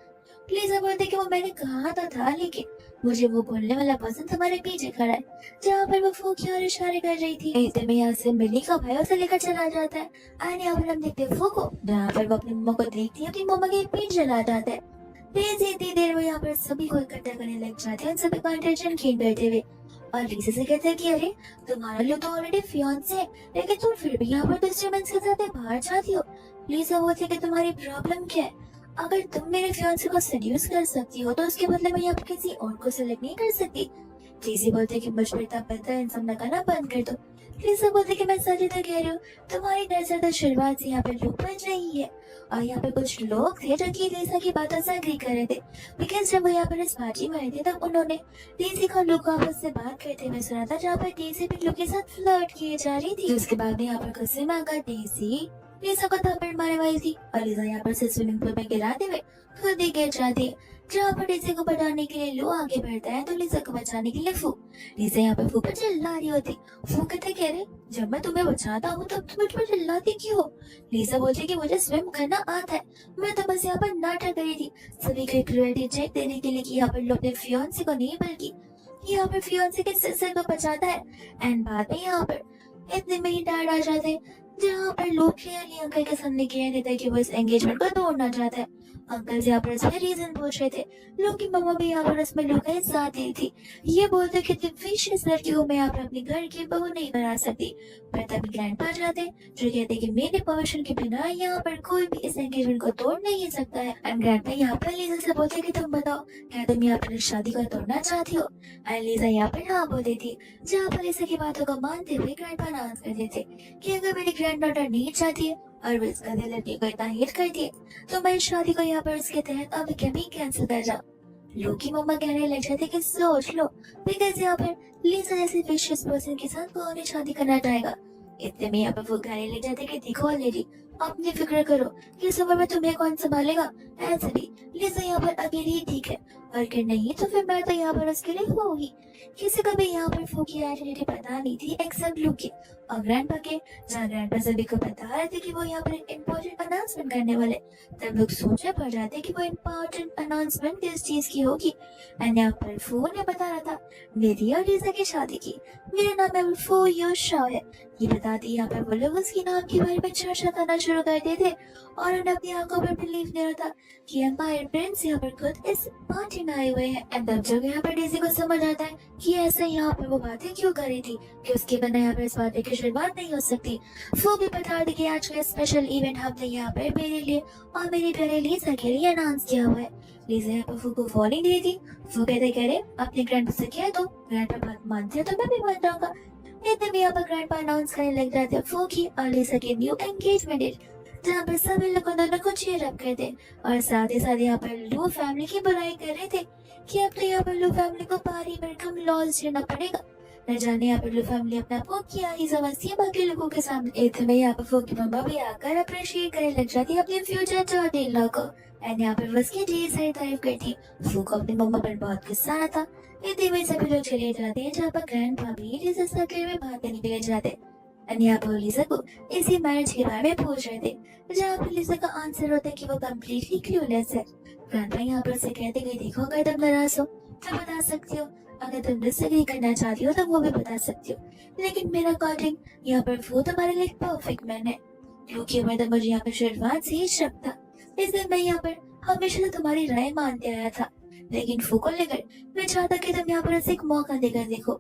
लिसा बोलती कि वो मैंने कहा तो था, लेकिन मुझे वो बोलने वाला पर्सन तुम्हारे पीछे खड़ा है, जहाँ पर वो फू की ओर इशारे कर रही थी। इतने में यहाँ से मिली का भाई उसे लेकर चला जाता है। और यहाँ पर हम देखते हैं फू को, जहाँ पर वो अपनी मम्मा को देखती है, अपनी मम्मा की पीठ जला जाता है। तेज इतनी देर में यहाँ पर सभी को इकट्ठा करने लग जाते हैं, सभी का अटेंशन खींच बैठे हुए। और लीसा से कहते हैं कि अरे तुम्हारा लोग तो ऑलरेडी फियांसे है, लेकिन तुम फिर भी यहाँ पर दूसरे मेंस के साथ बाहर जाती हो। लीसा बोलती है कि तुम्हारी प्रॉब्लम क्या है? अगर तुम मेरे फियांसे को सेड्यूस कर सकती हो तो उसके बदले में यहाँ पर किसी और को सेलेक्ट नहीं कर सकती। लीसा बोलती है कि मुझ पर इतना पता है, इन सब नकाना बंद कर दो। लीसा बोलती है कि मैं सच तो कह रही हूँ, तुम्हारी नजर तो शुरुआत से यहाँ पे लुक बन रही है। और यहाँ पे कुछ लोग थे जो कि लीसा की बातों से एग्री कर रहे थे, बिकॉज जब वो यहाँ पर इस पार्टी में आए थे तब उन्होंने डेज़ी का लुक आपस से बात करते हुए सुना था, जहाँ पर डेज़ी भी लुक के साथ फ्लर्ट किए जा रही थी। उसके बाद में यहाँ पर गुस्से में आकर डेज़ी लीसा को थप्पड़ मारने वाली थी और लीसा यहाँ पर से स्विमिंग पूल में गिराते हुए खुद ही गिर जाती है। जहाँ पर डेज़ी को बचाने के लिए लो आगे बढ़ता है तो लीसा को बचाने के लिए फू। लीसा यहाँ पर फू पर चिल्ला रही होती। फू कहते कह रहे जब मैं तुम्हें बचाता हूँ तब तुम मुझ पर चिल्लाती क्यों हो? लीसा बोलती कि मुझे स्विम करना आता है, मैं तो बस यहाँ पर नाटक करी थी सभी को एक रियलिटी चेक देने के लिए कि यहाँ पर लोग अपने फियांसे को नहीं बल्कि यहाँ पर फियांसे के सिस्टर को बचाता है। एंड बाद में यहाँ पर इतने में ही डैड आ जाते हैं, जहाँ पर लोग क्लियरली अंकल के सामने कह देते हैं कि वो इस एंगेजमेंट को तोड़ना चाहता है। अंकल से यहाँ पर इसमें रीजन पूछ रहे थे। लोग की मम्मा भी यहाँ पर इसमें लोग का साथ दी थी। ये बोलते कि विशेष लड़की को मैं यहाँ पर अपनी घर की बहू नहीं बना सकती। पर तभी ग्रैंडपा जाते जो कहते कि मेरे परमिशन के बिना यहाँ पर कोई भी इस एंगेजमेंट को तोड़ नहीं सकता है। एंड ग्रैंडपा यहाँ पर लीजा से बोलते कि तुम बताओ क्या तुम यहाँ पर इस शादी को तोड़ना चाहती हो? एंड लीजा यहाँ पर हाँ बोलती थी, जहाँ पर लीजा की बातों को मानते हुए ग्रैंडपा अनाउंस कर देते कि अगर मेरी ग्रैंड डॉटर नहीं चाहती है और वो इसका दिल लड़की को इतना हिट करती है तो मैं इस शादी को यहाँ पर उसके तहत अब कभी कैंसिल कर जाऊँ। लोग की मम्मा कहने लग जाते कि सोच लो, बिकॉज यहाँ पर लीजा जैसे विशियस पर्सन के साथ कौन ही शादी करना चाहेगा। इतने में यहाँ पर वो कहने लग जाते कि देखो लेडी, अपनी फिक्र करो कि इस उम्र में तुम्हें कौन संभालेगा। ऐसे भी लीजा यहाँ पर अकेली ही ठीक है, और अगर नहीं तो फिर मैं तो यहाँ पर उसके लिए हूँ ही। किसी को भी यहाँ पर फू की आइडेंटिटी पता नहीं थी एक्सेप्ट लुक की और ग्रैंडपा के। जहाँ ग्रैंडपा सभी को बता रहे थे कि वो यहाँ पर एक इम्पोर्टेंट अनाउंसमेंट करने वाले, तब लोग सोच पड़ जाते कि वो इम्पोर्टेंट अनाउंसमेंट किस चीज की होगी। एंड यहाँ पर फू ने बता रहा था मेरी और लीजा की शादी की, मेरा नाम है फू यू शॉ है। ये बताती यहाँ पर वो लोग उसके नाम के बारे में चर्चा करना शुरू कर देते थे और उन्हें अपनी आंखों पर बिलीव नहीं होता कि एम्पायर प्रिंस यहाँ पर खुद इस पार्टी में आए हुए हैं। एंड तब जब यहाँ पर डेज़ी को समझ आता है कि ऐसे यहाँ पर वो बातें क्यों कर रही थी, कि उसके बिना यहाँ पर इस पार्टी की शुरुआत नहीं हो सकती। वो भी बता दी कि आज का स्पेशल इवेंट हमने यहाँ पर मेरे लिए और मेरी प्यारी लीजा के लिए अनाउंस किया हुआ है। लीजा यहाँ पर फू को वार्निंग दी थी। फू कहते कह रहे अपने ग्रैंडपा से कह दो, ग्रैंडपा बात मानते हैं तो मैं भी मान जाऊंगा। इतने में यहाँ पर ग्रैंडपा अनाउंस करने लग जाते हैं फू की और लीजा की न्यू एंगेजमेंट डेट, जहाँ पर सभी लोग दोनों को चीयर अप करते और साथ ही साथ यहाँ पर लू फैमिली की बुराई कर रहे थे कि अब तो यहाँ पर लू फैमिली को भारी भरकम लॉस झेलना पड़ेगा। न जाने यहाँ पर लू फैमिली अपना आपको क्या ही समझती है बाकी लोगों के सामने। इतने में यहाँ पर फू की मम्मा भी आकर अप्रिशिएट करने लग जाती है अपने फ्यूचर डॉटर इन लॉ को। एंड यहाँ पर उसकी ढेर सारी तारीफ करती। फू को अपनी मम्मा पर बहुत गुस्सा आता था। इतने में सभी लोग चले जाते हैं, जहाँ पर ग्रैंडपा भी लीजा से अकेले में बात करने के लिए जाते। एंड यहाँ पर लीजा को इसी मैरिज के बारे में पूछ रहे थे, जहाँ पर लीजा का आंसर होता है कि वो कम्प्लीटली क्लूलेस है। ग्रैंडपा यहाँ पर उसे कहते कि देखो अगर तुम नाराज हो तो बता सकती हो, अगर तुम डिसएग्री करना चाहती हो तो वो भी बता सकती हो, लेकिन मेरा अकॉर्डिंग यहाँ पर वो तुम्हारे लिए परफेक्ट मैन है, क्योंकि मैं तो मुझे यहाँ पर शुरुआत से ही शक था। इसलिए मैं यहाँ पर हमेशा से तुम्हारी राय मानते आया था, लेकिन फू को लेकर मैं चाहता कि तुम यहाँ पर उसे एक मौका देकर देखो।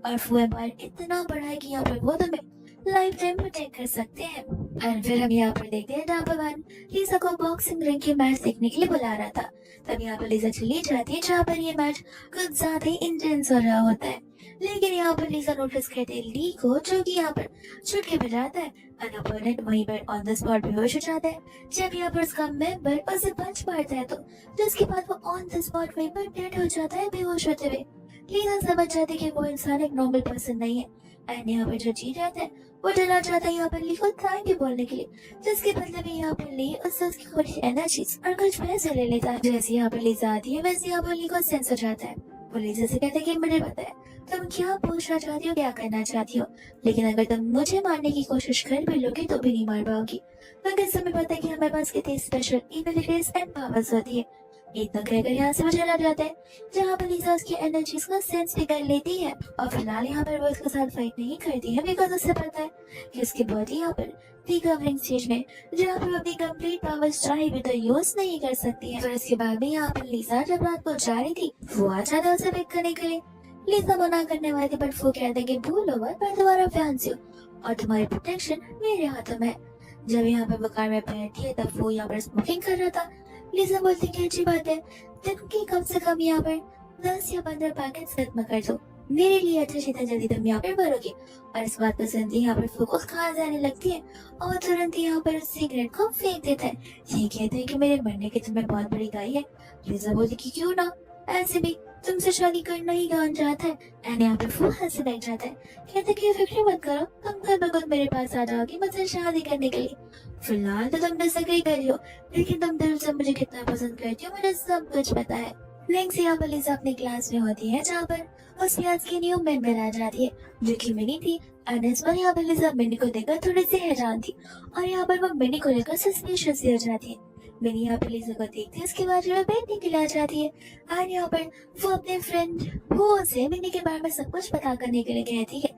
और फू एम्पायर इतना बड़ा है कि यहाँ पर वो तुम्हें लाइफ टाइम प्रोटेक्ट कर सकते हैं। और फिर हम यहाँ पर देखते हैं जहाँ पर लीजा को बॉक्सिंग रिंग की मैच देखने के लिए बुला रहा था। तब यहाँ पर लीजा चली जाती है, जहाँ पर ये मैच कुछ ज्यादा ही इंटेंस हो रहा होता है। लेकिन यहाँ पर लीजा नोटिस करते हैं ली को, जो कि यहाँ पर चुटकी बजाता है। अपोनेंट वहीं पर ऑन द स्पॉट बेहोश हो जाता है। जब यहाँ पर उसका मेंबर उसे पंच मारता है तो जिसके बाद वो ऑन द स्पॉट वहीं पर डेड हो जाता है बेहोश होते हुए। लीजा समझ जाती कि वो इंसान एक नॉर्मल पर्सन नहीं है। एंड यहाँ पर जो जी रहता है वो डरा जाता है यहाँ पर ली को थैंक यू बोलने के लिए, जिसके बदले में यहाँ पर ली उससे उसकी कुछ एनर्जीज और कुछ पैसे ले लेता है। जैसे यहाँ पर लीजा आती है वैसे यहाँ पर ली को सेंस हो जाता है। वो लीजा से कहता है कि मुझे पता है तुम क्या पूछना चाहती हो, क्या करना चाहती हो, लेकिन अगर तुम मुझे मारने की कोशिश कर भी लोगी तो भी नहीं मार पाओगी, क्योंकि तुम्हें पता है कि हमारे पास कितनी स्पेशल एबिलिटीज एंड पावर्स होती है। इतना कहकर यहाँ से वो चला जाता है, जहाँ पर लीजा उसकी एनर्जीज को सेंस भी कर लेती है। और फिलहाल यहाँ पर वो उसके साथ फाइट नहीं करती है, बिकॉज उसे पता है कि उसकी बॉडी यहाँ पर रिकवरिंग स्टेज में, जहाँ पर अपनी कंप्लीट पावर्स चाहे भी तो यूज नहीं कर सकती है। फिर उसके बाद में यहाँ पर लीजा जब रात को जा रही थी वो आ जाता है उसे पिक करने के लिए। लीजा मना करने वाली थी बट वो कहते हैं कि भूलो मत, मैं तुम्हारा फैंस हूँ और तुम्हारी प्रोटेक्शन मेरे हाथों में है। जब यहाँ पर वो कार में बैठी है तब वो यहाँ पर स्मोकिंग कर रहा था। लीजा बोलती कि अच्छी बात है, दिन की कम से कम यहाँ पर 10 या 15 पैकेट खत्म कर दो, मेरे लिए अच्छा जितना जल्दी तुम यहाँ पर भरोगे। और इस बात को सुनते यहाँ पर फोकस कहाँ जाने लगती है और तुरंत यहाँ पर उस सिगरेट को फेंक देता है। ये कहते हैं कि मेरे मरने की तुम्हें बहुत बड़ी गाई है। लीजा बोलती कि क्यों ना, ऐसे भी तुमसे शादी करना ही कौन चाहता है। एंड यहाँ पे फूल हंसने लग जाता है, कहते कि फिक्र मत करो, तुम कल बगल मेरे पास आ जाओगी मुझसे शादी करने के लिए। फिलहाल तो तुम डिसएग्री कर रही हो, लेकिन तुम दिल से मुझे कितना पसंद करती हो मुझे सब कुछ पता है। नेक्स्ट यहाँ पर लीजा अपनी क्लास में होती है, जहाँ पर उसकी आज की न्यू मेंबर आ जाती है जो कि मिनी थी। एंड इस बार यहाँ पर लीजा मिनी को देखकर थोड़ी सी हैरान थी और यहाँ पर वो मिनी को लेकर सस्पिशियस हो जाती है। मिनी यहाँ पर लीजा को देखती है, इसके बाद जो बैठने के लिए आ जाती है। और यहाँ पर वो अपने फ्रेंड हो से मिनी के बारे में सब कुछ पता करने के लिए कहती है,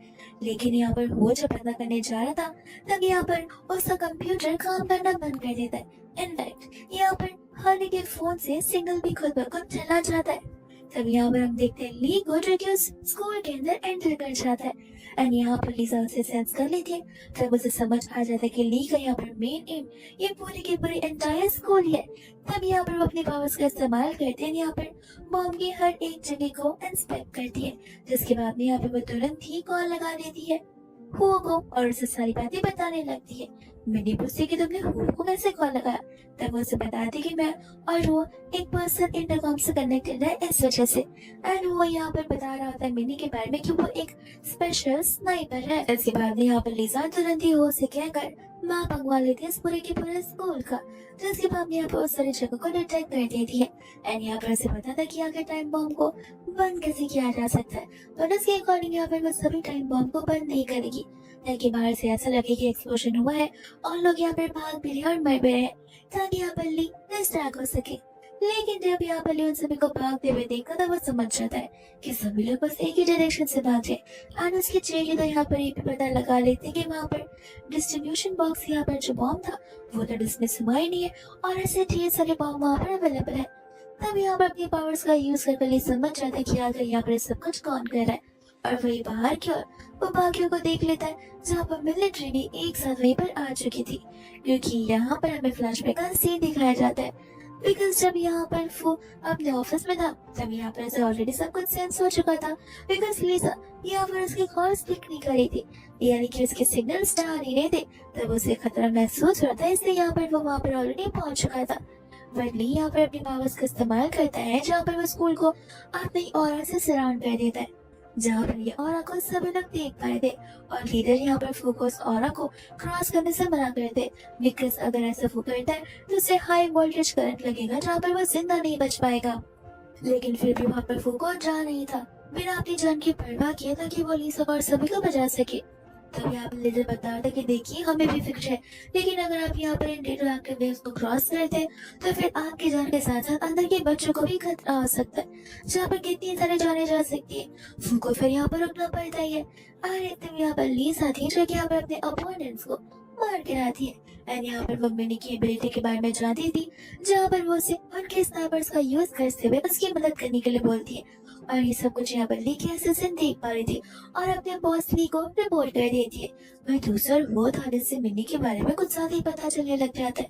लेकिन यहाँ पर वो जब पता करने जा रहा था तब यहाँ पर उसका कंप्यूटर काम करना बंद कर देता है। इनफैक्ट यहाँ पर हनी के फोन से सिग्नल भी खुद ब खुद चला जाता है। तब यहाँ पर हम देखते हैं ली को जो कि उस स्कूल के अंदर एंटर कर जाता है। एंड यहाँ पर लीजा उसे सेंस कर लेती है, तब उसे समझ आ जाता है कि ली का यहाँ पर मेन एम ये पूरी की पूरी एंटायर स्कूल है। तब यहाँ पर वो अपनी पावर्स का इस्तेमाल करते हैं, यहाँ पर बॉम्ब की हर एक जगह को इंस्पेक्ट करती है, जिसके बाद में यहाँ पर वो तुरंत ही कॉल लगा देती है हुओ को और उसे सारी बातें बताने लगती है। मिनी पूछती कि तुमने हुओ को कैसे कॉल लगाया, तब वो उसे बताती कि मैं और वो एक पर्सन इंटरकॉम से कनेक्टेड है इस वजह से। एंड वो यहाँ पर बता रहा होता है मिनी के बारे में कि वो एक स्पेशल स्नाइपर है। इसके बाद यहाँ पर लीजा तुरंत ही हुओ से कहकर मैप मंगवा लेती है इस पूरे के पूरे स्कूल का, जिसके बाद यहाँ पर उस सारी जगह को डिटेक्ट कर देती है। एंड यहाँ पर उसे पता था कि आगे टाइम बॉम्ब को बंद कैसे किया जा सकता है, तो इसके अकॉर्डिंग यहाँ पर वो सभी टाइम बॉम्ब को बंद नहीं करेगी, ताकि बाहर से ऐसा लगे कि एक्सप्लोजन हुआ है और लोग यहाँ पर भाग भी रहे और मर भी रहे, ताकि यहाँ पर ली डिस्ट्रैक्ट हो सके। लेकिन जब यहाँ पर ली उन सभी को भागते हुए देखा तो वो समझ जाता है कि सभी लोग बस एक ही डायरेक्शन से भाग रहे। और उसके चेहरे तो यहाँ पर ये भी पता लगा लेते कि वहाँ पर डिस्ट्रीब्यूशन बॉक्स यहाँ पर जो बॉम्ब था वो तो डिसमिस हुआ ही नहीं है और ऐसे ढेर सारे बॉम्ब वहाँ पर अवेलेबल है। तब यहाँ पर अपनी पावर्स का यूज करके ली समझ जाता है कि आखिर यहाँ पर सब कुछ कौन कर रहा है, और वही बाहर की ओर वो बाकियों को देख लेता है, जहाँ पर मिलिट्री भी एक साथ वहीं पर आ चुकी थी, क्योंकि यहाँ पर हमें फ्लैशबैक का सीन दिखाया जाता है। बिकॉज जब यहाँ पर वो अपने ऑफिस में था तब यहाँ पर ऐसे ऑलरेडी सब कुछ सेंस हो चुका था, बिकॉज लीजा यहाँ पर उसकी कॉल्स पिक नहीं कर रही थी, यानी कि उसके सिग्नल्स आ नहीं रहे थे। तब उसे खतरा महसूस हो रहा था, इसलिए यहाँ पर वो वहाँ पर ऑलरेडी पहुंच चुका था। बट ली यहाँ पर अपनी पावर्स का इस्तेमाल करता है, जहाँ पर वो स्कूल को अपनी ऑरा से सराउंड कर देता है, जहाँ पर ये ऑरा को सभी लोग देख पाए थे। और लीडर यहाँ पर फोकस ऑरा को क्रॉस करने से मना कर दे, बिकॉज अगर ऐसा वो करता है तो उसे हाई वोल्टेज करंट लगेगा, जहाँ पर वो जिंदा नहीं बच पाएगा। लेकिन फिर भी वहाँ पर फोकस जा नहीं था, बिना अपनी जान की परवाह किए ताकि वो लीसा और सभी को बचा सके। तब यहाँ पर लीडर बता रहा कि देखिए हमें भी फिक्र है, लेकिन अगर आप यहाँ पर इन रेडियोएक्टिव वेव्स को क्रॉस करते हैं तो फिर आपकी जान के साथ साथ अंदर के बच्चों को भी खतरा हो सकता है, जहाँ पर कितनी सारी जाने जा सकती है। उनको फिर यहाँ पर रुकना पड़ता ही है। अरे तुम यहाँ पर लीज आती है जो कि यहाँ पर अपने अपोनेंट्स को मार गिराती है। एंड यहाँ पर वो मिनी की एबिलिटी के बारे में जानती थी, जहाँ पर वो उसे उनके स्नाइपर्स का यूज करते हुए उसकी मदद करने के लिए बोलती है। और ये सब कुछ यहाँ पर ली के असिस्टेंट देख पा रही थी और अपने बॉस ली को रिपोर्ट कर देती है। वही दूसरा वो था जिससे मिनी के बारे में कुछ ज्यादा ही पता चलने लग जाता है।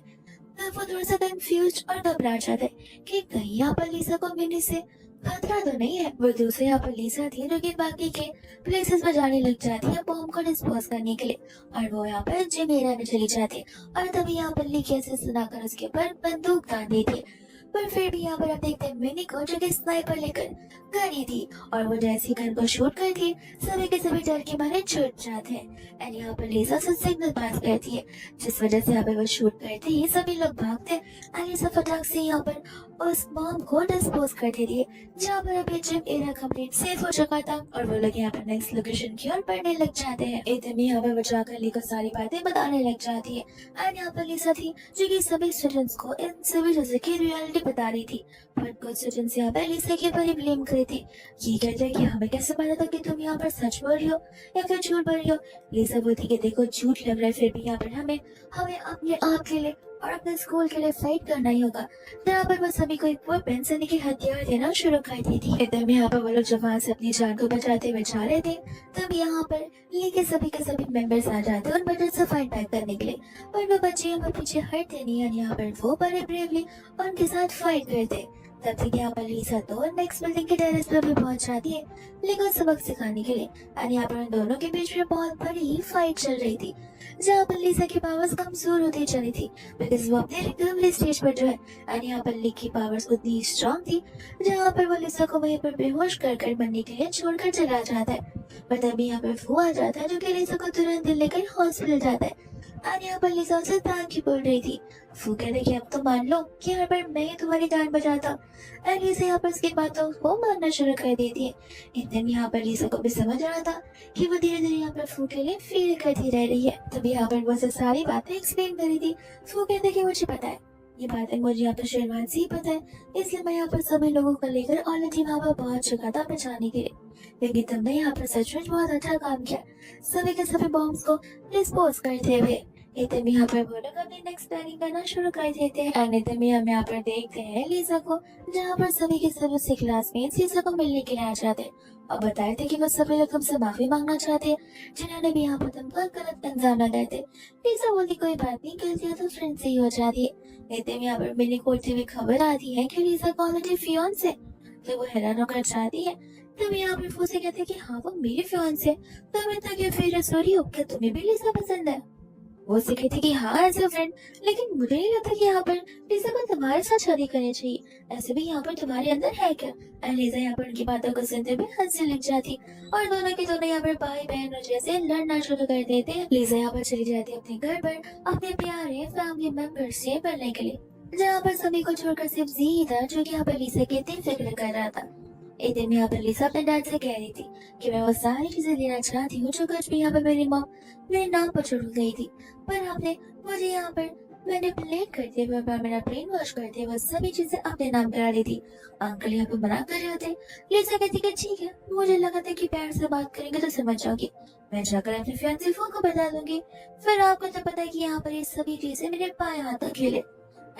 तब वो थोड़ा सा कंफ्यूज और घबरा जाता है कि कहीं यहाँ पर लीसा को मिनी से खतरा तो नहीं है। वो दूसरे यहाँ पर लीसा थी जो कि बाकी के प्लेसेस में जाने लग जाती है बॉम्ब को डिस्पोज करने के लिए, और वो यहाँ पर जिम एरिया में चली जाती है। और तभी यहाँ पर ली कैसे सुनाकर उसके ऊपर बंदूक तान देती है। पर फिर भी यहाँ पर आप देखते हैं मिनी को जो कि स्नाइपर लेकर खड़ी थी, और वो जैसे ही गन को शूट करती है सभी के सभी डर के मारे छूट जाते हैं। एंड यहाँ पर लिसा से सिग्नल पास करती है, जिस वजह से यहाँ पर वो शूट करते ही सभी लोग भागते हैं। एंड लिसा फटाक से यहाँ पर उस बॉम्ब को डिस्पोज कर देती है, जहाँ पर अभी जिम एरिया कंप्लीट सेफ हो चुका था और वो लोग यहाँ पर नेक्स्ट लोकेशन की ओर बढ़ने लग जाते हैं। एकदम यहाँ पर बचा कर ली को सारी बातें बताने लग जाती है। एंड यहाँ पर लिसा थी जो कि सभी स्टूडेंट्स को इन सभी चीजों की रियलिटी बता रही थी, बट कुछ स्टूडेंट्स यहाँ पर लिसा के ऊपर ही ब्लेम कर रही थी। ये कहते हैं कि हमें कैसे पता था कि तुम यहाँ पर सच बोल रही हो या फिर झूठ बोल रही हो। लिसा बोलती कि देखो झूठ लग रहा है, फिर भी यहाँ पर हमें हमें अपने आप के लिए और अपने स्कूल के लिए फाइट करना ही होगा। यहाँ पर वो सभी को एक वेपन यानी कि हथियार देना शुरू कर दी थी। एकदम यहाँ पर वो लोग जब वहाँ से अपनी जान को बचाते हुए जा रहे थे, तब यहाँ पर लेके सभी के सभी मेंबर्स आ जाते हैं उन बच्चों से फाइट बैक करने के लिए, पर वो बच्चे यहाँ पर पीछे हटते नहीं है। यहाँ पर वो बड़े ब्रेवली उनके साथ फाइट करते। तब तक यहाँ पर लिसा तो नेक्स्ट बिल्डिंग के टेरेस पर भी पहुंच जाती है लेकिन सबक सिखाने के लिए। और यहाँ पर उन दोनों के बीच में बहुत बड़ी फाइट चल रही थी, जहाँ पर लिसा की पावर्स कमजोर होती चली थी बिकॉज वो अपने रिकवरी स्टेज पर जो है। और यहाँ पर लिक की पावर्स उतनी स्ट्रॉन्ग थी जहाँ पर वो लिसा को वहीं पर बेहोश कर मरने के लिए छोड़कर चला जाता है। पर तभी यहाँ पर वो आ जाता है जो कि लिसा को तुरंत लेकर हॉस्पिटल जाता है। और यहाँ पर लिसा से थैंक यू बोल रही थी। वो कहते कि अब तो मान लो कि हर बार मैं ही तुम्हारी जान बचाता। और लिसा यहाँ पर उसकी बातों को मानना शुरू कर देती है। एकदम यहाँ पर लिसा को भी समझ रहा था कि वो धीरे धीरे यहाँ पर फू के लिए फील करती रह रही है। तभी यहाँ पर वो सारी बातें एक्सप्लेन कर रही थी। फू कहते कि मुझे पता है ये बातें मुझे यहाँ पर शुरुआत से ही पता है, इसलिए मैं यहाँ पर सभी लोगों को लेकर ऑलरेडी वहाँ पर पहुंच चुका था बचाने के लिए। लेकिन तुमने यहाँ पर सचमुच बहुत अच्छा काम किया सभी के सभी बॉम्ब्स को डिस्पोज करते हुए। एकदम यहाँ पर वो लोग अपनी नेक्स्ट प्लानिंग करना शुरू कर देते हैं। एंड एकदम ही हम यहाँ पर देखते हैं लिसा को, जहाँ पर सभी के सभी उसके क्लासमेट्स लिसा को मिलने के लिए आ जाते हैं और बताए थे कि वो सभी लोग तुमसे माफी मांगना चाहते हैं जिन्होंने भी यहाँ पर तुम पर गलत इंजाम लगाए थे। लिसा बोलती कोई बात नहीं, गलती तो फ्रेंड से ही हो जाती है। एकदम यहाँ पर मिली कोर्ट हुई खबर आती है कि लिसा को ऑलरेडी फियांसे, तो वो हैरान होकर जाती है। तब यहाँ पर फूसे कहते हैं कि हाँ वो मेरे फियांसे है, तो मैं तक फिर सॉरी हो, क्या तुम्हें भी लिसा पसंद है? वो से कहती कि हाँ एज अ फ्रेंड, लेकिन मुझे नहीं लगता कि यहाँ पर लिसा को तुम्हारे साथ शादी करनी चाहिए, ऐसे भी यहाँ पर तुम्हारे अंदर है क्या? एंड लिसा यहाँ पर उनकी बातों को सुनते हुए हंसने लग जाती और दोनों के दोनों यहाँ पर भाई बहनों जैसे लड़ना शुरू कर देते हैं। लिसा यहाँ पर चली जाती है अपने घर पर अपने प्यारे फैमिली मेंबर से मिलने के लिए, जहाँ पर सभी को छोड़कर सिर्फ जी था जो कि यहाँ पर लिसा के इतनी फिक्र कर रहा था। एक दिन यहाँ पर लिसा अपने डैड से कह रही थी कि मैं वो सारी चीजें लेना चाहती हूँ जो कुछ भी यहाँ पर मेरी मॉम मेरे नाम पर छोड़ गई थी, पर आपने मुझे यहाँ पर मैनिपुलेट करते हुए और मेरा ब्रेन वॉश करते हुए सभी चीजें अपने नाम करा दी थी। अंकल यहाँ पर मना कर रहे होते। लिसा कहती कि ठीक है, मुझे लगा था कि प्यार से बात करेंगे तो समझ जाओगी, मैं जाकर अपने फियांसे फू को बता दूंगी, फिर आपको तो पता है कि यहाँ पर ये सभी चीजें मेरे पाए हाथों खेले।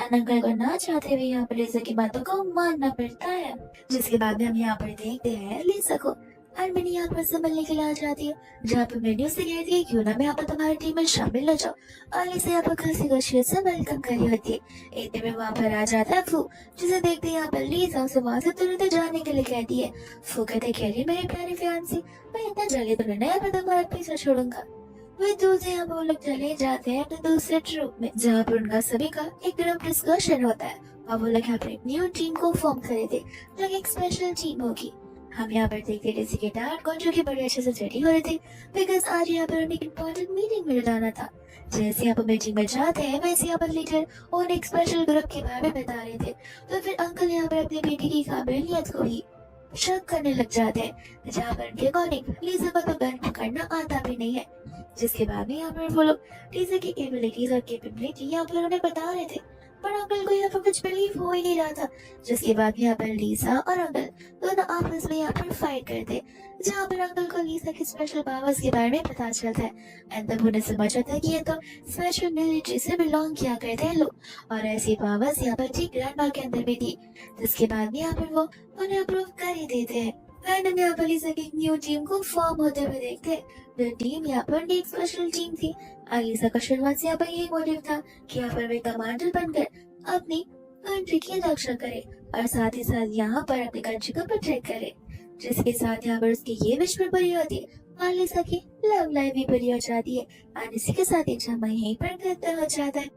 अंकल को ना चाहते हुए यहाँ पर लिसा की बातों को मानना पड़ता है। जिसके बाद में हम यहाँ पर देखते हैं लिसा को अर्मिनी यहाँ पर संभलने के लिए आ जाती है, जहाँ पर मैंने उससे कहती है क्यों ना मैं यहाँ पर तुम्हारी टीम में शामिल हो जाऊँ, और लिसा यहाँ पर खुशी खुशी से वेलकम कर रही होती है। एक दिन में वहाँ पर आ जाता है फू, जिसे देखते यहाँ पर लिसा उसे वहाँ से तुरंत जाने के लिए कहती है। फू कहते कह रही मेरे प्यारे फियांसी, मैं इतना जल्दी तो नहीं पर तुम्हारा पीछा छोड़ूंगा। वे दूसरे यहाँ पर वो लोग चले जाते हैं अपने दूसरे ट्रूप में, जहाँ पर उनका सभी का एक ग्रुप डिस्कशन होता है और वो लोग यहाँ पर एक न्यू टीम को फॉर्म करे थे जो एक स्पेशल टीम होगी। हम यहाँ पर देखते जैसे के डैड को जो कि बड़े अच्छे से रेडी हो रहे थे बिकॉज आज यहाँ पर उन्हें इम्पोर्टेंट मीटिंग में जाना था। जैसे यहाँ पर मीटिंग में जाते हैं वैसे यहाँ पर लीडर और एक स्पेशल ग्रुप के बारे में बता रहे थे, तो फिर अंकल यहाँ पर अपनी बेटी की काबिलियत को ही शक करने लग जाते हैं, जहाँ पर उनके अकॉर्डिंग लिसा को तो गन पकड़ना आता भी नहीं है। जिसके बाद में यहाँ पर वो लोग लिसा की एबिलिटीज और कैपेबिलिटी यहाँ पर उन्हें बता रहे थे, पर अंकल को यहाँ पर कुछ बिलीव हो ही नहीं रहा था। जिसके बाद यहाँ पर लिसा और अंकल दोनों आपस में यहाँ पर फाइट करते, जहाँ पर अंकल को लिसा की स्पेशल पावर्स के बारे में पता चलता है एंड तब उन्हें समझ आता है कि ये तो स्पेशल मिलिट्री से बिलोंग किया करते हैं लोग, और ऐसी पावर्स यहाँ पर ठीक ग्रैंडमा के अंदर भी थी। जिसके बाद में यहाँ पर वो उन्हें अप्रूव कर ही देते हैं। हम यहाँ पर लिसा की एक न्यू टीम को फॉर्म होते हुए देखते हैं। जो टीम यहाँ पर एक स्पेशल टीम थी। लिसा का शुरुआत से यहाँ पर यही मोटिव था कि यहाँ पर वे कमांडर बनकर अपनी कंट्री की रक्षा करे और साथ ही साथ यहाँ पर अपनी कंट्री को प्रोटेक्ट करे। जिसके साथ यहाँ पर उसकी ये विश भी पूरी होती है और लिसा की लव लाइफ भी पूरी हो जाती है और इसी के साथ एक यहीं पर खत्म हो जाता है।